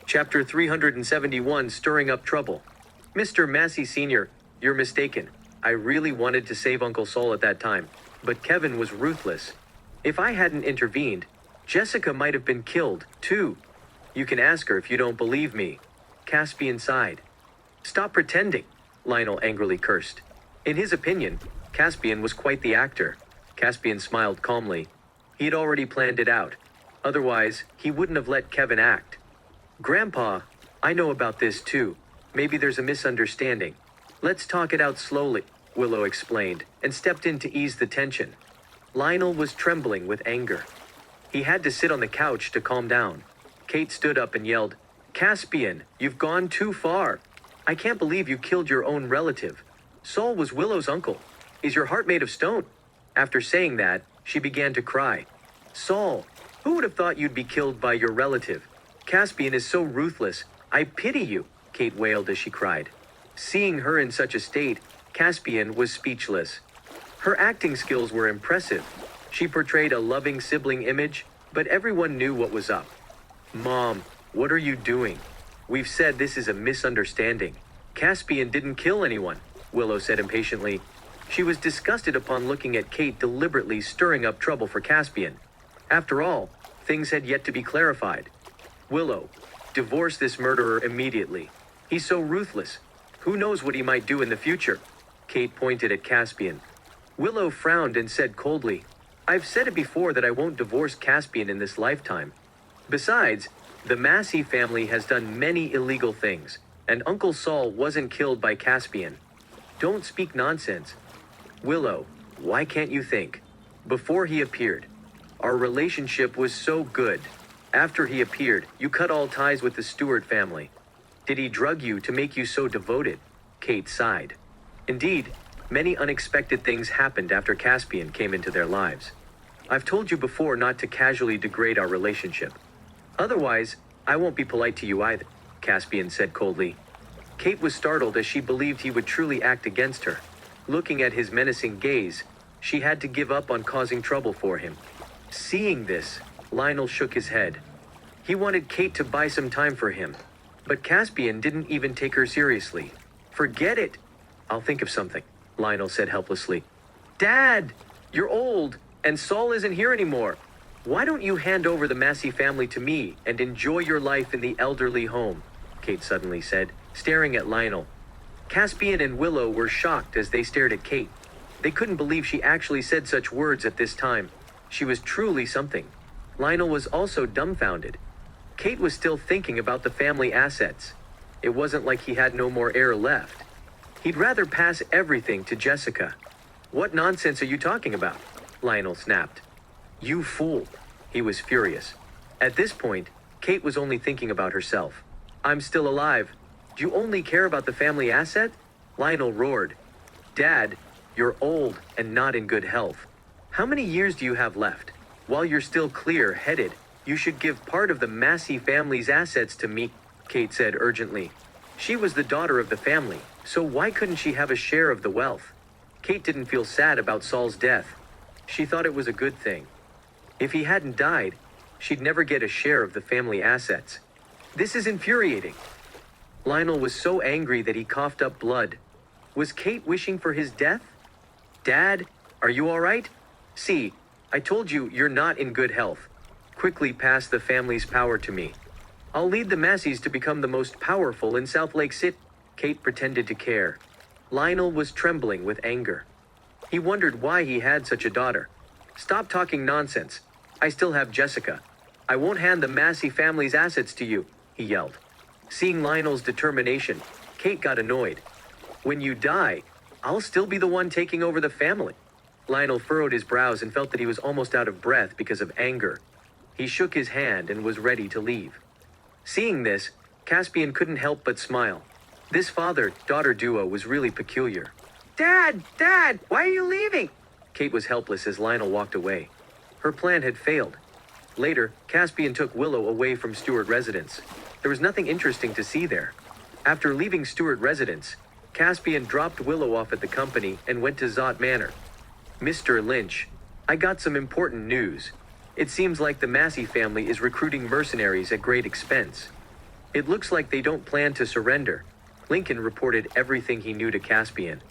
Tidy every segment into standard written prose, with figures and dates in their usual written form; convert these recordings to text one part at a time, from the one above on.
Chapter 371, Stirring Up Trouble. Mr. Massey Sr., you're mistaken. I really wanted to save Uncle Saul at that time, but Kevin was ruthless. If I hadn't intervened, Jessica might have been killed, too. You can ask her if you don't believe me. Caspian sighed. Stop pretending, Lionel angrily cursed. In his opinion, Caspian was quite the actor. Caspian smiled calmly. He had already planned it out. Otherwise, he wouldn't have let Kevin act. Grandpa, I know about this too. Maybe there's a misunderstanding. Let's talk it out slowly, Willow explained, and stepped in to ease the tension. Lionel was trembling with anger. He had to sit on the couch to calm down. Kate stood up and yelled, Caspian, you've gone too far. I can't believe you killed your own relative. Saul was Willow's uncle. Is your heart made of stone? After saying that, she began to cry. Saul, who would have thought you'd be killed by your relative? Caspian is so ruthless. I pity you, Kate wailed as she cried. Seeing her in such a state, Caspian was speechless. Her acting skills were impressive. She portrayed a loving sibling image, but everyone knew what was up. Mom, what are you doing? We've said this is a misunderstanding. Caspian didn't kill anyone, Willow said impatiently. She was disgusted upon looking at Kate deliberately stirring up trouble for Caspian. After all, things had yet to be clarified. Willow, divorce this murderer immediately. He's so ruthless. Who knows what he might do in the future? Kate pointed at Caspian. Willow frowned and said coldly, I've said it before that I won't divorce Caspian in this lifetime. Besides, the Massey family has done many illegal things, and Uncle Saul wasn't killed by Caspian. Don't speak nonsense. Willow, why can't you think? Before he appeared, our relationship was so good. After he appeared, you cut all ties with the Stewart family. Did he drug you to make you so devoted? Kate sighed. Indeed, many unexpected things happened after Caspian came into their lives. I've told you before not to casually degrade our relationship. Otherwise, I won't be polite to you either, Caspian said coldly. Kate was startled as she believed he would truly act against her. Looking at his menacing gaze, she had to give up on causing trouble for him. Seeing this, Lionel shook his head. He wanted Kate to buy some time for him, but Caspian didn't even take her seriously. Forget it. I'll think of something, Lionel said helplessly. Dad, you're old, and Saul isn't here anymore. Why don't you hand over the Massey family to me and enjoy your life in the elderly home? Kate suddenly said, staring at Lionel. Caspian and Willow were shocked as they stared at Kate. They couldn't believe she actually said such words at this time. She was truly something. Lionel was also dumbfounded. Kate was still thinking about the family assets. It wasn't like he had no more heir left. He'd rather pass everything to Jessica. What nonsense are you talking about? Lionel snapped. You fool. He was furious. At this point, Kate was only thinking about herself. I'm still alive. Do you only care about the family asset? Lionel roared. Dad, you're old and not in good health. How many years do you have left? While you're still clear-headed, you should give part of the Massey family's assets to me, Kate said urgently. She was the daughter of the family, so why couldn't she have a share of the wealth? Kate didn't feel sad about Saul's death. She thought it was a good thing. If he hadn't died, she'd never get a share of the family assets. This is infuriating. Lionel was so angry that he coughed up blood. Was Kate wishing for his death? Dad, are you all right? See, I told you you're not in good health. Quickly pass the family's power to me. I'll lead the Masseys to become the most powerful in South Lake City. Kate pretended to care. Lionel was trembling with anger. He wondered why he had such a daughter. Stop talking nonsense. I still have Jessica. I won't hand the Massey family's assets to you, he yelled. Seeing Lionel's determination, Kate got annoyed. When you die, I'll still be the one taking over the family. Lionel furrowed his brows and felt that he was almost out of breath because of anger. He shook his hand and was ready to leave. Seeing this, Caspian couldn't help but smile. This father-daughter duo was really peculiar. Dad! Dad! Why are you leaving? Kate was helpless as Lionel walked away. Her plan had failed. Later, Caspian took Willow away from Stewart residence. There was nothing interesting to see there. After leaving Stewart residence, Caspian dropped Willow off at the company and went to Zott Manor. Mr. Lynch, I got some important news. It seems like the Massey family is recruiting mercenaries at great expense. It looks like they don't plan to surrender. Lincoln reported everything he knew to Caspian.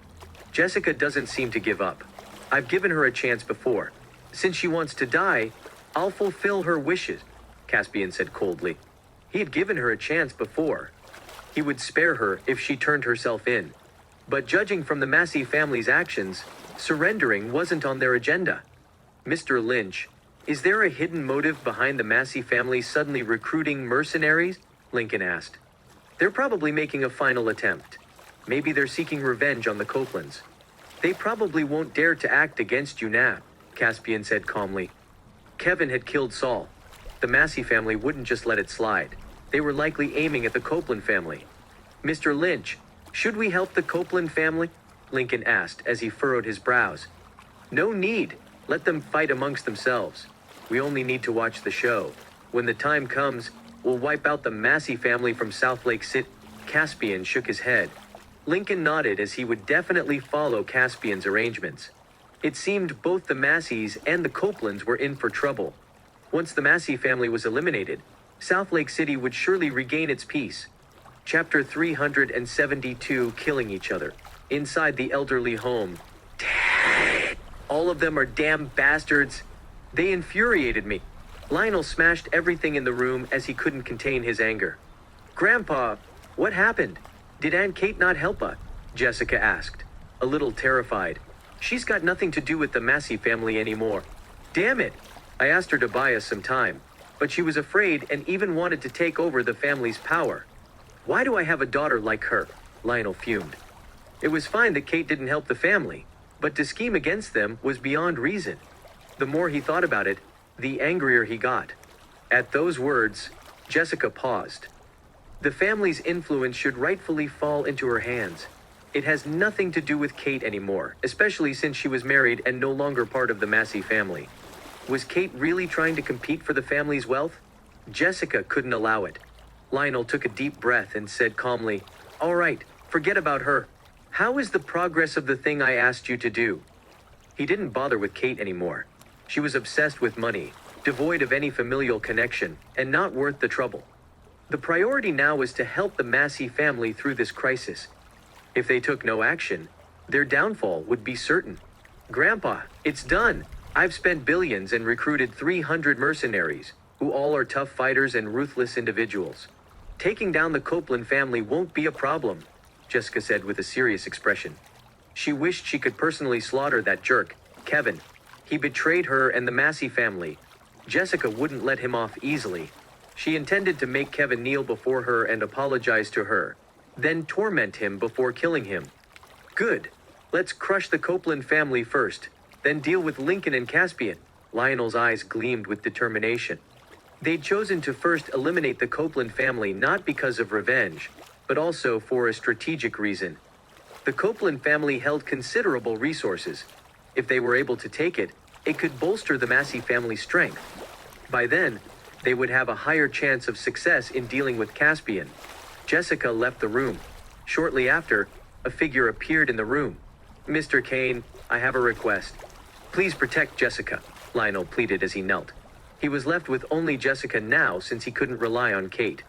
Jessica doesn't seem to give up. I've given her a chance before. Since she wants to die, I'll fulfill her wishes, Caspian said coldly. He had given her a chance before. He would spare her if she turned herself in. But judging from the Massey family's actions, surrendering wasn't on their agenda. Mr. Lynch, is there a hidden motive behind the Massey family suddenly recruiting mercenaries? Lincoln asked. They're probably making a final attempt. Maybe they're seeking revenge on the Copelands. They probably won't dare to act against you now, Caspian said calmly. Kevin had killed Saul. The Massey family wouldn't just let it slide. They were likely aiming at the Copeland family. Mr. Lynch, should we help the Copeland family? Lincoln asked as he furrowed his brows. No need. Let them fight amongst themselves. We only need to watch the show. When the time comes, we'll wipe out the Massey family from South Lake City. Caspian shook his head. Lincoln nodded as he would definitely follow Caspian's arrangements. It seemed both the Masseys and the Copelands were in for trouble. Once the Massey family was eliminated, South Lake City would surely regain its peace. Chapter 372, Killing Each Other. Inside the elderly home. Dad! All of them are damn bastards. They infuriated me. Lionel smashed everything in the room as he couldn't contain his anger. Grandpa, what happened? Did Aunt Kate not help us? Jessica asked, a little terrified. She's got nothing to do with the Massey family anymore. Damn it! I asked her to buy us some time, but she was afraid and even wanted to take over the family's power. Why do I have a daughter like her? Lionel fumed. It was fine that Kate didn't help the family, but to scheme against them was beyond reason. The more he thought about it, the angrier he got. At those words, Jessica paused. The family's influence should rightfully fall into her hands. It has nothing to do with Kate anymore, especially since she was married and no longer part of the Massey family. Was Kate really trying to compete for the family's wealth? Jessica couldn't allow it. Lionel took a deep breath and said calmly, All right, forget about her. How is the progress of the thing I asked you to do? He didn't bother with Kate anymore. She was obsessed with money, devoid of any familial connection, and not worth the trouble. The priority now was to help the Massey family through this crisis. If they took no action, their downfall would be certain. Grandpa, it's done. I've spent billions and recruited 300 mercenaries, who all are tough fighters and ruthless individuals. Taking down the Copeland family won't be a problem, Jessica said with a serious expression. She wished she could personally slaughter that jerk, Kevin. He betrayed her and the Massey family. Jessica wouldn't let him off easily. She intended to make Kevin kneel before her and apologize to her, then torment him before killing him. Good. Let's crush the Copeland family first, then deal with Lincoln and Caspian. Lionel's eyes gleamed with determination. They'd chosen to first eliminate the Copeland family not because of revenge, but also for a strategic reason. The Copeland family held considerable resources. If they were able to take it, it could bolster the Massey family's strength. By then, they would have a higher chance of success in dealing with Caspian. Jessica left the room. Shortly after, a figure appeared in the room. Mr. Kane, I have a request. Please protect Jessica, Lionel pleaded as he knelt. He was left with only Jessica now since he couldn't rely on Kate.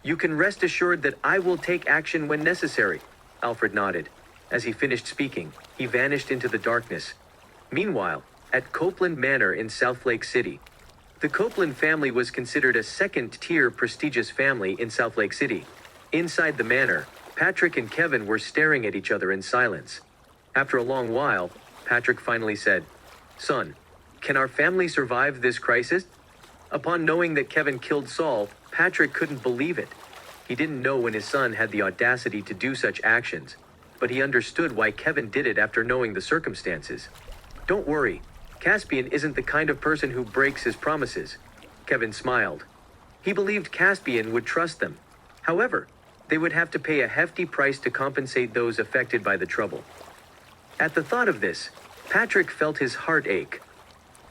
You can rest assured that I will take action when necessary, Alfred nodded. As he finished speaking, he vanished into the darkness. Meanwhile, at Copeland Manor in South Lake City, the Copeland family was considered a second-tier prestigious family in South Lake City. Inside the manor, Patrick and Kevin were staring at each other in silence. After a long while, Patrick finally said, Son, can our family survive this crisis? Upon knowing that Kevin killed Saul, Patrick couldn't believe it. He didn't know when his son had the audacity to do such actions, but he understood why Kevin did it after knowing the circumstances. Don't worry, Caspian isn't the kind of person who breaks his promises. Kevin smiled. He believed Caspian would trust them. However, they would have to pay a hefty price to compensate those affected by the trouble. At the thought of this, Patrick felt his heart ache.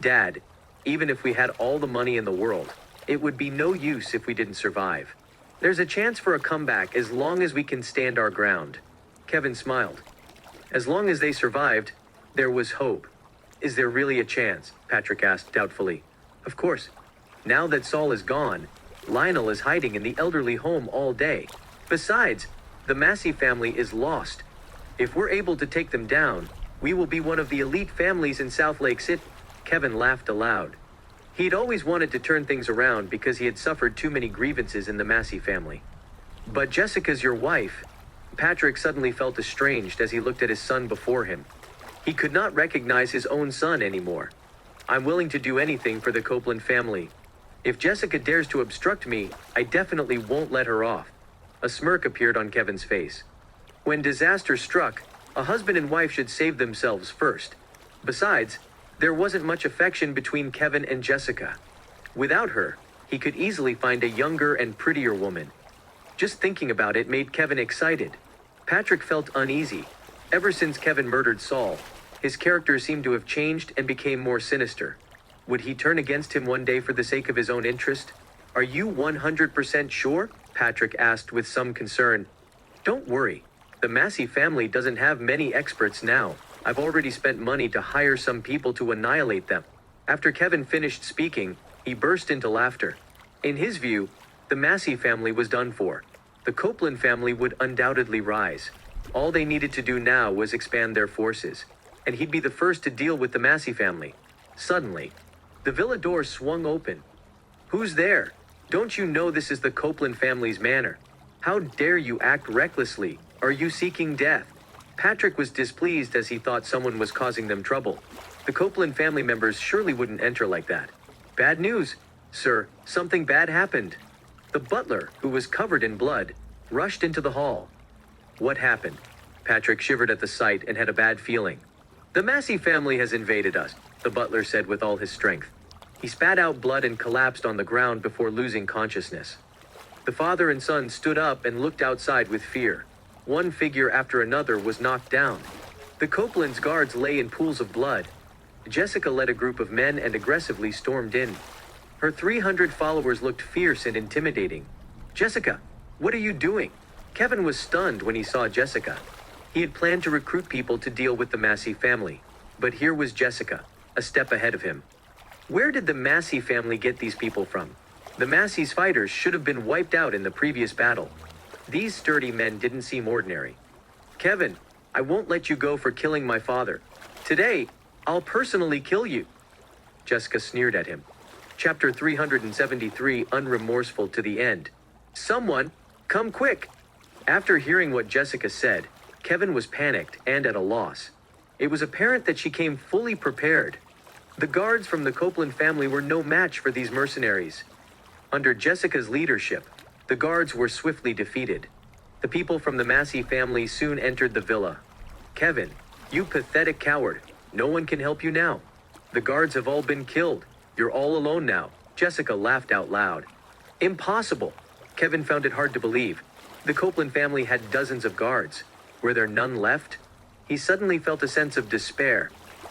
Dad, even if we had all the money in the world, it would be no use if we didn't survive. There's a chance for a comeback as long as we can stand our ground. Kevin smiled. As long as they survived, there was hope. Is there really a chance? Patrick asked doubtfully. Of course. Now that Saul is gone, Lionel is hiding in the elderly home all day. Besides, the Massey family is lost. If we're able to take them down, we will be one of the elite families in South Lake City." Kevin laughed aloud. He'd always wanted to turn things around because he had suffered too many grievances in the Massey family. "But Jessica's your wife." Patrick suddenly felt estranged as he looked at his son before him. He could not recognize his own son anymore. "I'm willing to do anything for the Copeland family. If Jessica dares to obstruct me, I definitely won't let her off." A smirk appeared on Kevin's face. When disaster struck, a husband and wife should save themselves first. Besides, there wasn't much affection between Kevin and Jessica. Without her, he could easily find a younger and prettier woman. Just thinking about it made Kevin excited. Patrick felt uneasy. Ever since Kevin murdered Saul, his character seemed to have changed and became more sinister. Would he turn against him one day for the sake of his own interest? "Are you 100% sure?" Patrick asked with some concern. "Don't worry. The Massey family doesn't have many experts now. I've already spent money to hire some people to annihilate them." After Kevin finished speaking, he burst into laughter. In his view, the Massey family was done for. The Copeland family would undoubtedly rise. All they needed to do now was expand their forces, and he'd be the first to deal with the Massey family. Suddenly, the villa door swung open. "Who's there? Don't you know this is the Copeland family's manor? How dare you act recklessly? Are you seeking death?" Patrick was displeased as he thought someone was causing them trouble. The Copeland family members surely wouldn't enter like that. "Bad news, sir. Something bad happened." The butler, who was covered in blood, rushed into the hall. "What happened?" Patrick shivered at the sight and had a bad feeling. "The Massey family has invaded us," the butler said with all his strength. He spat out blood and collapsed on the ground before losing consciousness. The father and son stood up and looked outside with fear. One figure after another was knocked down. The Copeland's guards lay in pools of blood. Jessica led a group of men and aggressively stormed in. Her 300 followers looked fierce and intimidating. "Jessica, what are you doing?" Kevin was stunned when he saw Jessica. He had planned to recruit people to deal with the Massey family, but here was Jessica, a step ahead of him. Where did the Massey family get these people from? The Massey's fighters should have been wiped out in the previous battle. These sturdy men didn't seem ordinary. "Kevin, I won't let you go for killing my father. Today, I'll personally kill you." Jessica sneered at him. Chapter 373, Unremorseful to the End. "Someone, come quick." After hearing what Jessica said, Kevin was panicked and at a loss. It was apparent that she came fully prepared. The guards from the Copeland family were no match for these mercenaries. Under Jessica's leadership, the guards were swiftly defeated. The people from the Massey family soon entered the villa. "Kevin, you pathetic coward. No one can help you now. The guards have all been killed. You're all alone now." Jessica laughed out loud. "Impossible." Kevin found it hard to believe. The Copeland family had dozens of guards. Were there none left? He suddenly felt a sense of despair.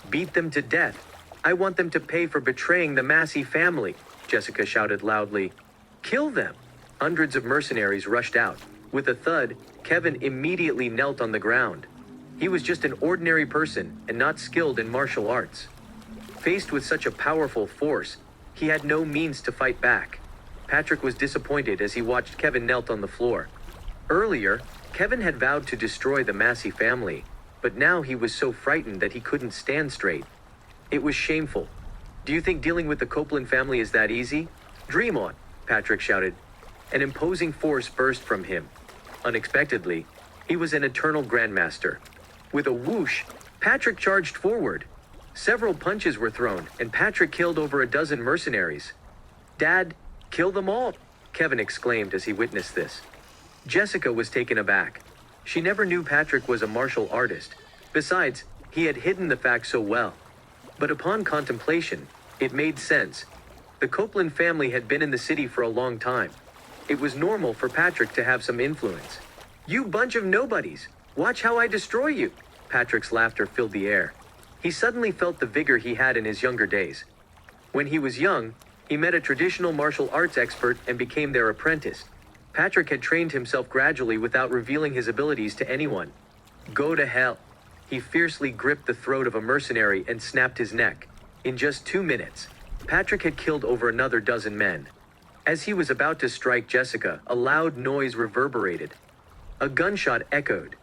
"Beat them to death. I want them to pay for betraying the Massey family," Jessica shouted loudly. "Kill them." Hundreds of mercenaries rushed out. With a thud, Kevin immediately knelt on the ground. He was just an ordinary person and not skilled in martial arts. Faced with such a powerful force, he had no means to fight back. Patrick was disappointed as he watched Kevin knelt on the floor. Earlier, Kevin had vowed to destroy the Massey family, but now he was so frightened that he couldn't stand straight. It was shameful. "Do you think dealing with the Copeland family is that easy?" "Dream on," Patrick shouted. An imposing force burst from him. Unexpectedly, he was an eternal grandmaster. With a whoosh, Patrick charged forward. Several punches were thrown, and Patrick killed over a dozen mercenaries. "Dad, kill them all," Kevin exclaimed as he witnessed this. Jessica was taken aback. She never knew Patrick was a martial artist. Besides, he had hidden the fact so well. But upon contemplation, it made sense. The Copeland family had been in the city for a long time. It was normal for Patrick to have some influence. "You bunch of nobodies! Watch how I destroy you!" Patrick's laughter filled the air. He suddenly felt the vigor he had in his younger days. When he was young, he met a traditional martial arts expert and became their apprentice. Patrick had trained himself gradually without revealing his abilities to anyone. "Go to hell." He fiercely gripped the throat of a mercenary and snapped his neck. In just 2 minutes, Patrick had killed over another dozen men. As he was about to strike Jessica, a loud noise reverberated. A gunshot echoed.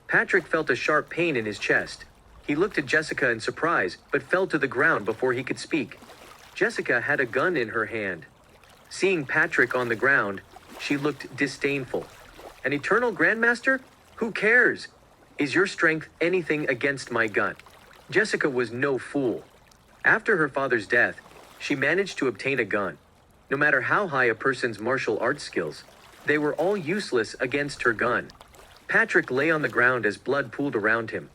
Patrick felt a sharp pain in his chest. He looked at Jessica in surprise, but fell to the ground before he could speak. Jessica had a gun in her hand. Seeing Patrick on the ground, she looked disdainful. An eternal grandmaster? Who cares? Is your strength anything against my gun? Jessica was no fool. After her father's death, she managed to obtain a gun. No matter how high a person's martial arts skills, they were all useless against her gun. Patrick lay on the ground as blood pooled around him.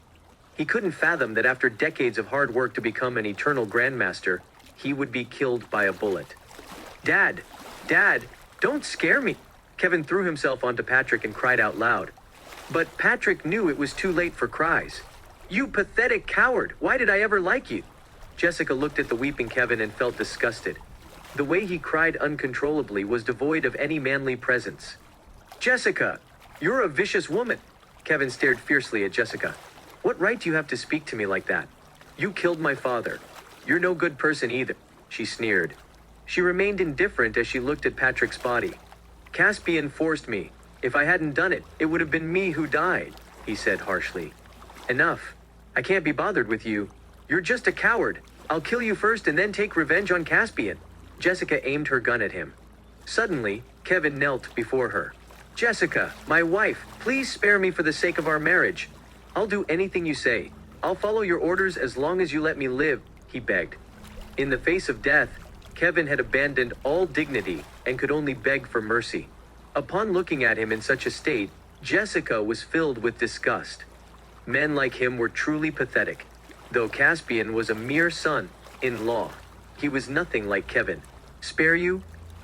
He couldn't fathom that after decades of hard work to become an eternal grandmaster, he would be killed by a bullet. Dad, don't scare me. Kevin threw himself onto Patrick and cried out loud. But Patrick knew it was too late for cries. You pathetic coward, why did I ever like you? Jessica looked at the weeping Kevin and felt disgusted. The way he cried uncontrollably was devoid of any manly presence. Jessica, you're a vicious woman. Kevin stared fiercely at Jessica. What right do you have to speak to me like that? You killed my father. You're no good person either, she sneered. She remained indifferent as she looked at Patrick's body. Caspian forced me. If I hadn't done it, it would have been me who died, he said harshly. Enough. I can't be bothered with you. You're just a coward. I'll kill you first and then take revenge on Caspian. Jessica aimed her gun at him. Suddenly, Kevin knelt before her. Jessica, my wife, please spare me for the sake of our marriage. I'll do anything you say. I'll follow your orders as long as you let me live, he begged. In the face of death, Kevin had abandoned all dignity and could only beg for mercy. Upon looking at him in such a state, Jessica was filled with disgust. Men like him were truly pathetic. Though Caspian was a mere son-in-law, he was nothing like Kevin. Spare you?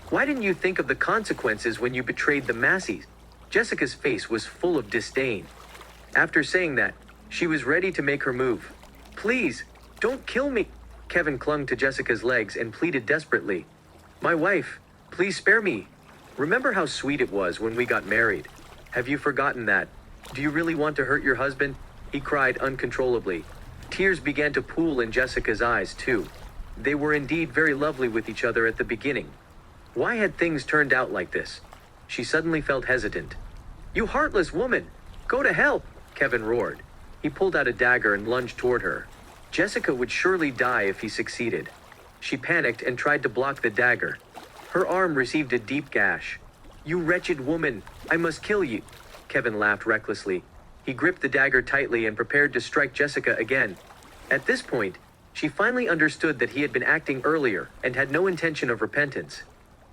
Why didn't you think of the consequences when you betrayed the Masseys? Jessica's face was full of disdain. After saying that, she was ready to make her move. Please, don't kill me. Kevin clung to Jessica's legs and pleaded desperately. My wife, please spare me. Remember how sweet it was when we got married? Have you forgotten that? Do you really want to hurt your husband? He cried uncontrollably. Tears began to pool in Jessica's eyes, too. They were indeed very lovely with each other at the beginning. Why had things turned out like this? She suddenly felt hesitant. You heartless woman! Go to hell! Kevin roared. He pulled out a dagger and lunged toward her. Jessica would surely die if he succeeded. She panicked and tried to block the dagger. Her arm received a deep gash. You wretched woman! I must kill you! Kevin laughed recklessly. He gripped the dagger tightly and prepared to strike Jessica again. At this point, she finally understood that he had been acting earlier and had no intention of repentance.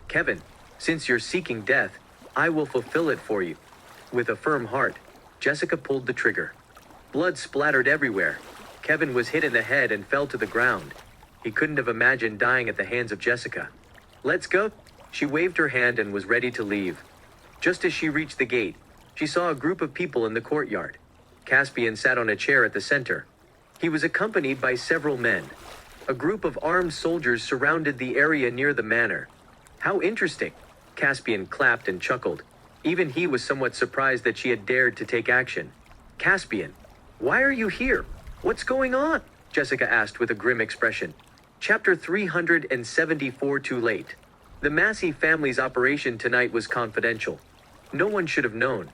Kevin, since you're seeking death, I will fulfill it for you. With a firm heart, Jessica pulled the trigger. Blood splattered everywhere. Kevin was hit in the head and fell to the ground. He couldn't have imagined dying at the hands of Jessica. Let's go. She waved her hand and was ready to leave. Just as she reached the gate, she saw a group of people in the courtyard. Caspian sat on a chair at the center. He was accompanied by several men. A group of armed soldiers surrounded the area near the manor. How interesting. Caspian clapped and chuckled. Even he was somewhat surprised that she had dared to take action. Caspian, why are you here? What's going on? Jessica asked with a grim expression. Chapter 374 Too Late. The Massey family's operation tonight was confidential. No one should have known.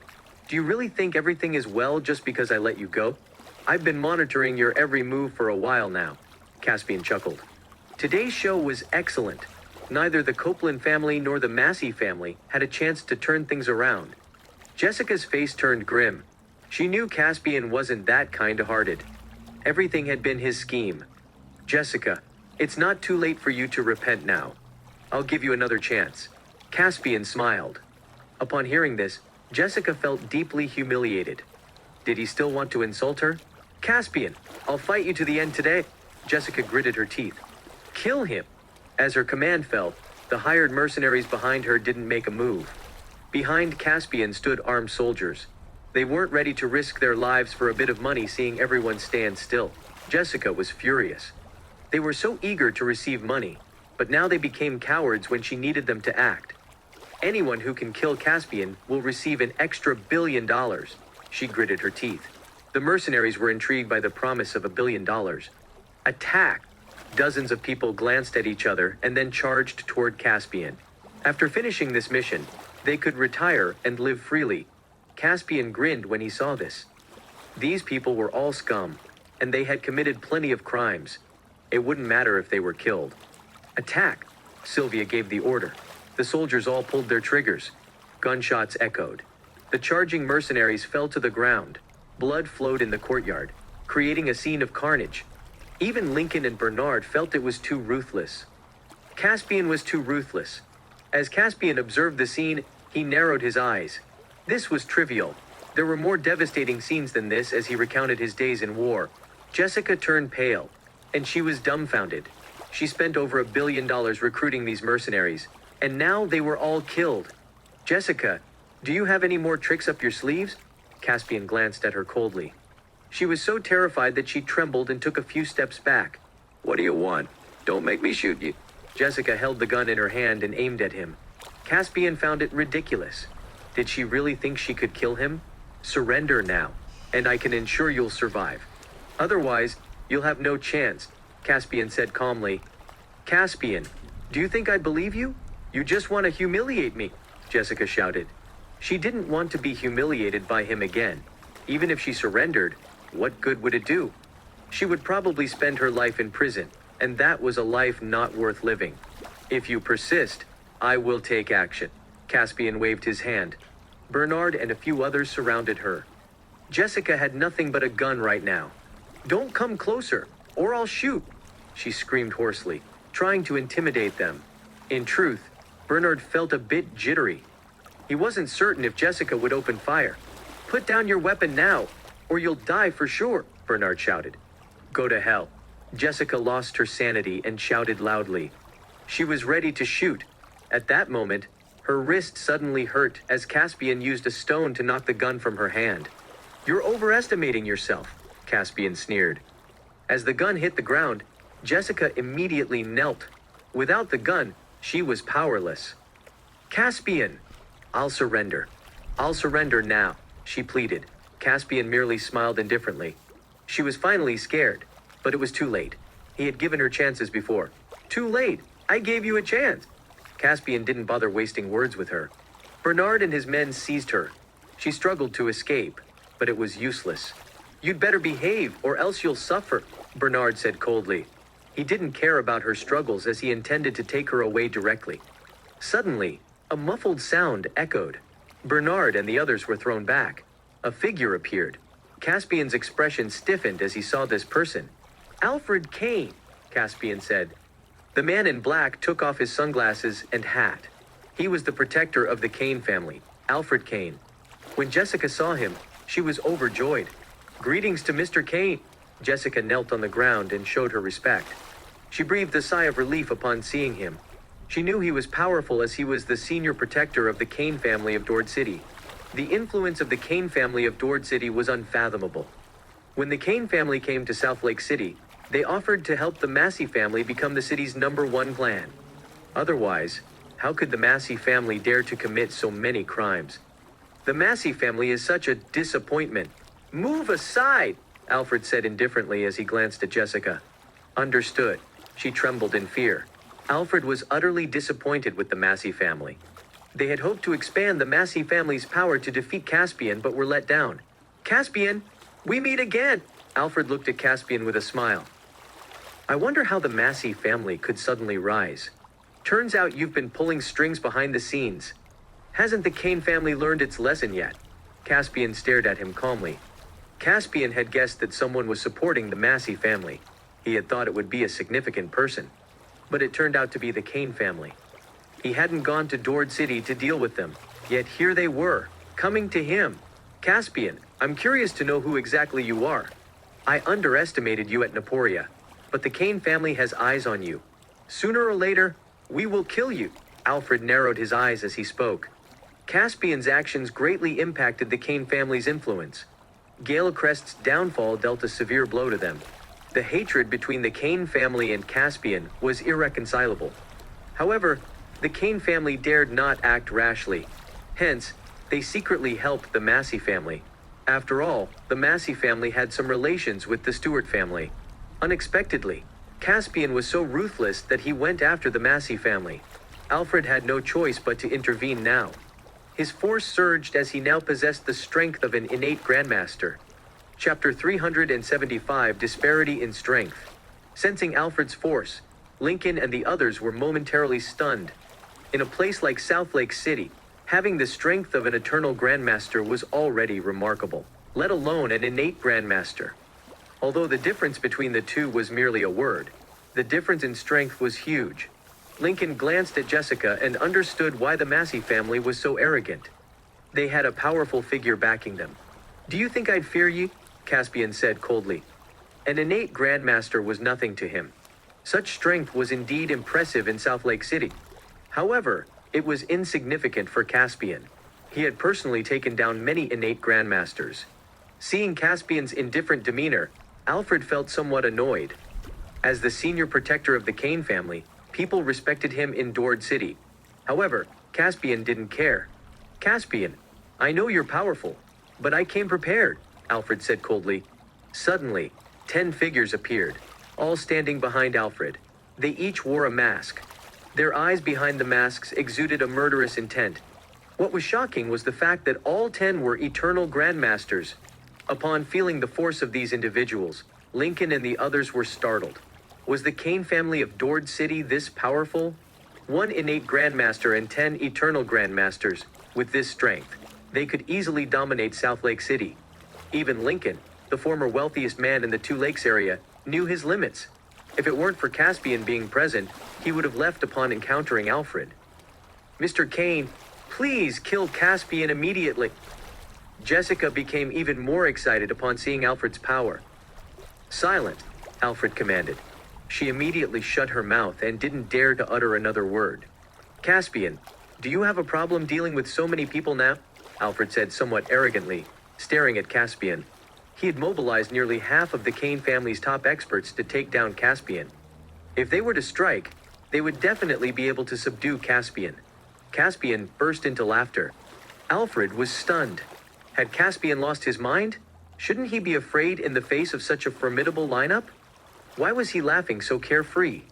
Do you really think everything is well just because I let you go? I've been monitoring your every move for a while now. Caspian chuckled. Today's show was excellent. Neither the Copeland family nor the Massey family had a chance to turn things around. Jessica's face turned grim. She knew Caspian wasn't that kind-hearted. Everything had been his scheme. Jessica, it's not too late for you to repent now. I'll give you another chance. Caspian smiled. Upon hearing this, Jessica felt deeply humiliated. Did he still want to insult her? Caspian, I'll fight you to the end today. Jessica gritted her teeth. Kill him. As her command fell, the hired mercenaries behind her didn't make a move. Behind Caspian stood armed soldiers. They weren't ready to risk their lives for a bit of money seeing everyone stand still. Jessica was furious. They were so eager to receive money, but now they became cowards when she needed them to act. Anyone who can kill Caspian will receive an extra $1 billion. She gritted her teeth. The mercenaries were intrigued by the promise of $1 billion. Attack! Dozens of people glanced at each other and then charged toward Caspian. After finishing this mission, they could retire and live freely. Caspian grinned when he saw this. These people were all scum, and they had committed plenty of crimes. It wouldn't matter if they were killed. Attack! Sylvia gave the order. The soldiers all pulled their triggers. Gunshots echoed. The charging mercenaries fell to the ground. Blood flowed in the courtyard, creating a scene of carnage. Even Lincoln and Bernard felt it was too ruthless. Caspian was too ruthless. As Caspian observed the scene, he narrowed his eyes. This was trivial. There were more devastating scenes than this as he recounted his days in war. Jessica turned pale, and she was dumbfounded. She spent over $1 billion recruiting these mercenaries, and now they were all killed. Jessica, do you have any more tricks up your sleeves? Caspian glanced at her coldly. She was so terrified that she trembled and took a few steps back. What do you want? Don't make me shoot you. Jessica held the gun in her hand and aimed at him. Caspian found it ridiculous. Did she really think she could kill him? Surrender now, and I can ensure you'll survive. Otherwise, you'll have no chance, Caspian said calmly. Caspian, do you think I'd believe you? You just want to humiliate me, Jessica shouted. She didn't want to be humiliated by him again. Even if she surrendered, what good would it do? She would probably spend her life in prison, and that was a life not worth living. If you persist, I will take action. Caspian waved his hand. Bernard and a few others surrounded her. Jessica had nothing but a gun right now. Don't come closer, or I'll shoot, she screamed hoarsely, trying to intimidate them. In truth, Bernard felt a bit jittery. He wasn't certain if Jessica would open fire. Put down your weapon now, or you'll die for sure, Bernard shouted. Go to hell. Jessica lost her sanity and shouted loudly. She was ready to shoot. At that moment, her wrist suddenly hurt as Caspian used a stone to knock the gun from her hand. You're overestimating yourself, Caspian sneered. As the gun hit the ground, Jessica immediately knelt. Without the gun, she was powerless. Caspian! I'll surrender. I'll surrender now, she pleaded. Caspian merely smiled indifferently. She was finally scared, but it was too late. He had given her chances before. Too late! I gave you a chance! Caspian didn't bother wasting words with her. Bernard and his men seized her. She struggled to escape, but it was useless. You'd better behave, or else you'll suffer, Bernard said coldly. He didn't care about her struggles as he intended to take her away directly. Suddenly, a muffled sound echoed. Bernard and the others were thrown back. A figure appeared. Caspian's expression stiffened as he saw this person. Alfred Kane, Caspian said. The man in black took off his sunglasses and hat. He was the protector of the Kane family, Alfred Kane. When Jessica saw him, she was overjoyed. Greetings to Mr. Kane. Jessica knelt on the ground and showed her respect. She breathed a sigh of relief upon seeing him. She knew he was powerful as he was the senior protector of the Kane family of Dord City. The influence of the Kane family of Dord City was unfathomable. When the Kane family came to South Lake City, they offered to help the Massey family become the city's #1 clan. Otherwise, how could the Massey family dare to commit so many crimes? The Massey family is such a disappointment. Move aside, Alfred said indifferently as he glanced at Jessica. Understood. She trembled in fear. Alfred was utterly disappointed with the Massey family. They had hoped to expand the Massey family's power to defeat Caspian, but were let down. Caspian, we meet again. Alfred looked at Caspian with a smile. I wonder how the Massey family could suddenly rise. Turns out you've been pulling strings behind the scenes. Hasn't the Kane family learned its lesson yet? Caspian stared at him calmly. Caspian had guessed that someone was supporting the Massey family. He had thought it would be a significant person. But it turned out to be the Kane family. He hadn't gone to Dord City to deal with them, yet here they were, coming to him. Caspian, I'm curious to know who exactly you are. I underestimated you at Naporia, but the Kane family has eyes on you. Sooner or later, we will kill you. Alfred narrowed his eyes as he spoke. Caspian's actions greatly impacted the Kane family's influence. Galecrest's downfall dealt a severe blow to them. The hatred between the Kane family and Caspian was irreconcilable. However, the Kane family dared not act rashly. Hence, they secretly helped the Massey family. After all, the Massey family had some relations with the Stewart family. Unexpectedly, Caspian was so ruthless that he went after the Massey family. Alfred had no choice but to intervene now. His force surged as he now possessed the strength of an innate grandmaster. Chapter 375, Disparity in Strength. Sensing Alfred's force, Lincoln and the others were momentarily stunned. In a place like South Lake City, having the strength of an eternal grandmaster was already remarkable, let alone an innate grandmaster. Although the difference between the two was merely a word, the difference in strength was huge. Lincoln glanced at Jessica and understood why the Massey family was so arrogant. They had a powerful figure backing them. "Do you think I'd fear you?" Caspian said coldly. An innate grandmaster was nothing to him. Such strength was indeed impressive in South Lake City. However, it was insignificant for Caspian. He had personally taken down many innate grandmasters. Seeing Caspian's indifferent demeanor, Alfred felt somewhat annoyed. As the senior protector of the Kane family, people respected him in Dord City. However, Caspian didn't care. "Caspian, I know you're powerful, but I came prepared," Alfred said coldly. Suddenly, 10 figures appeared, all standing behind Alfred. They each wore a mask. Their eyes behind the masks exuded a murderous intent. What was shocking was the fact that all 10 were eternal grandmasters. Upon feeling the force of these individuals, Lincoln and the others were startled. Was the Kane family of Dord City this powerful? One innate grandmaster and 10 eternal grandmasters. With this strength, they could easily dominate South Lake City. Even Lincoln, the former wealthiest man in the Two Lakes area, knew his limits. If it weren't for Caspian being present, he would have left upon encountering Alfred. "Mr. Kane, please kill Caspian immediately." Jessica became even more excited upon seeing Alfred's power. "Silent," Alfred commanded. She immediately shut her mouth and didn't dare to utter another word. "Caspian, do you have a problem dealing with so many people now?" Alfred said somewhat arrogantly, staring at Caspian. He had mobilized nearly half of the Kane family's top experts to take down Caspian. If they were to strike, they would definitely be able to subdue Caspian. Caspian burst into laughter. Alfred was stunned. Had Caspian lost his mind? Shouldn't he be afraid in the face of such a formidable lineup? Why was he laughing so carefree?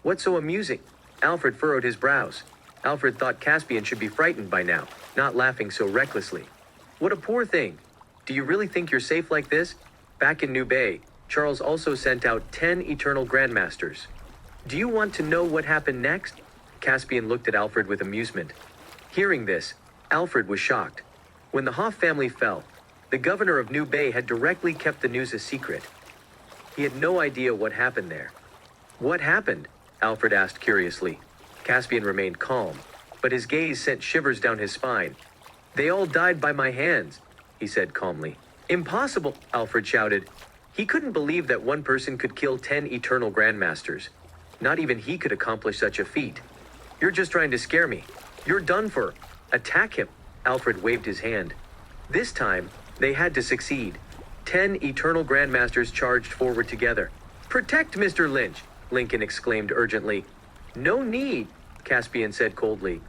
What's so amusing? Alfred furrowed his brows. Alfred thought Caspian should be frightened by now, not laughing so recklessly. What a poor thing. Do you really think you're safe like this? Back in New Bay, Charles also sent out 10 eternal grandmasters. Do you want to know what happened next? Caspian looked at Alfred with amusement. Hearing this, Alfred was shocked. When the Hoff family fell, the governor of New Bay had directly kept the news a secret. He had no idea what happened there. "What happened?" Alfred asked curiously. Caspian remained calm, but his gaze sent shivers down his spine. "They all died by my hands," he said calmly. "Impossible," Alfred shouted. He couldn't believe that one person could kill 10 eternal grandmasters. Not even he could accomplish such a feat. "You're just trying to scare me. You're done for. Attack him." Alfred waved his hand. This time, they had to succeed. 10 eternal grandmasters charged forward together. "Protect Mr. Lynch," Lincoln exclaimed urgently. "No need," Caspian said coldly.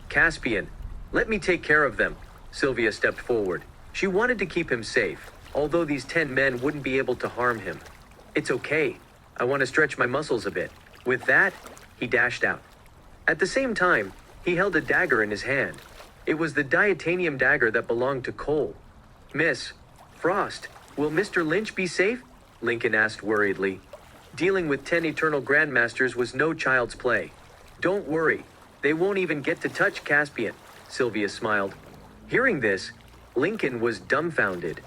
"Caspian, let me take care of them." Sylvia stepped forward. She wanted to keep him safe, although these 10 men wouldn't be able to harm him. "It's okay. I want to stretch my muscles a bit." With that, he dashed out. At the same time, he held a dagger in his hand. It was the diatanium dagger that belonged to Cole. "Miss Frost, will Mr. Lynch be safe?" Lincoln asked worriedly. Dealing with 10 eternal grandmasters was no child's play. "Don't worry, they won't even get to touch Caspian," Sylvia smiled. Hearing this, Lincoln was dumbfounded.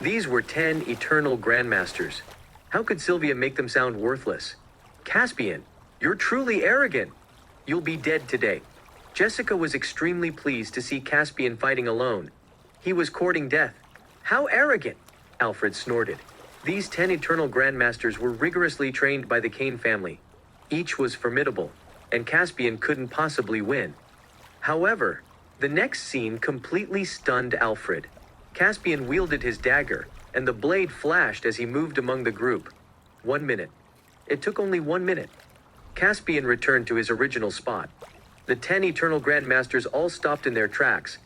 These were 10 eternal grandmasters. How could Sylvia make them sound worthless? "Caspian, you're truly arrogant. You'll be dead today." Jessica was extremely pleased to see Caspian fighting alone. He was courting death. "How arrogant!" Alfred snorted. These 10 eternal grandmasters were rigorously trained by the Kane family. Each was formidable, and Caspian couldn't possibly win. However, the next scene completely stunned Alfred. Caspian wielded his dagger, and the blade flashed as he moved among the group. 1 minute. It took only 1 minute. Caspian returned to his original spot. The 10 eternal grandmasters all stopped in their tracks.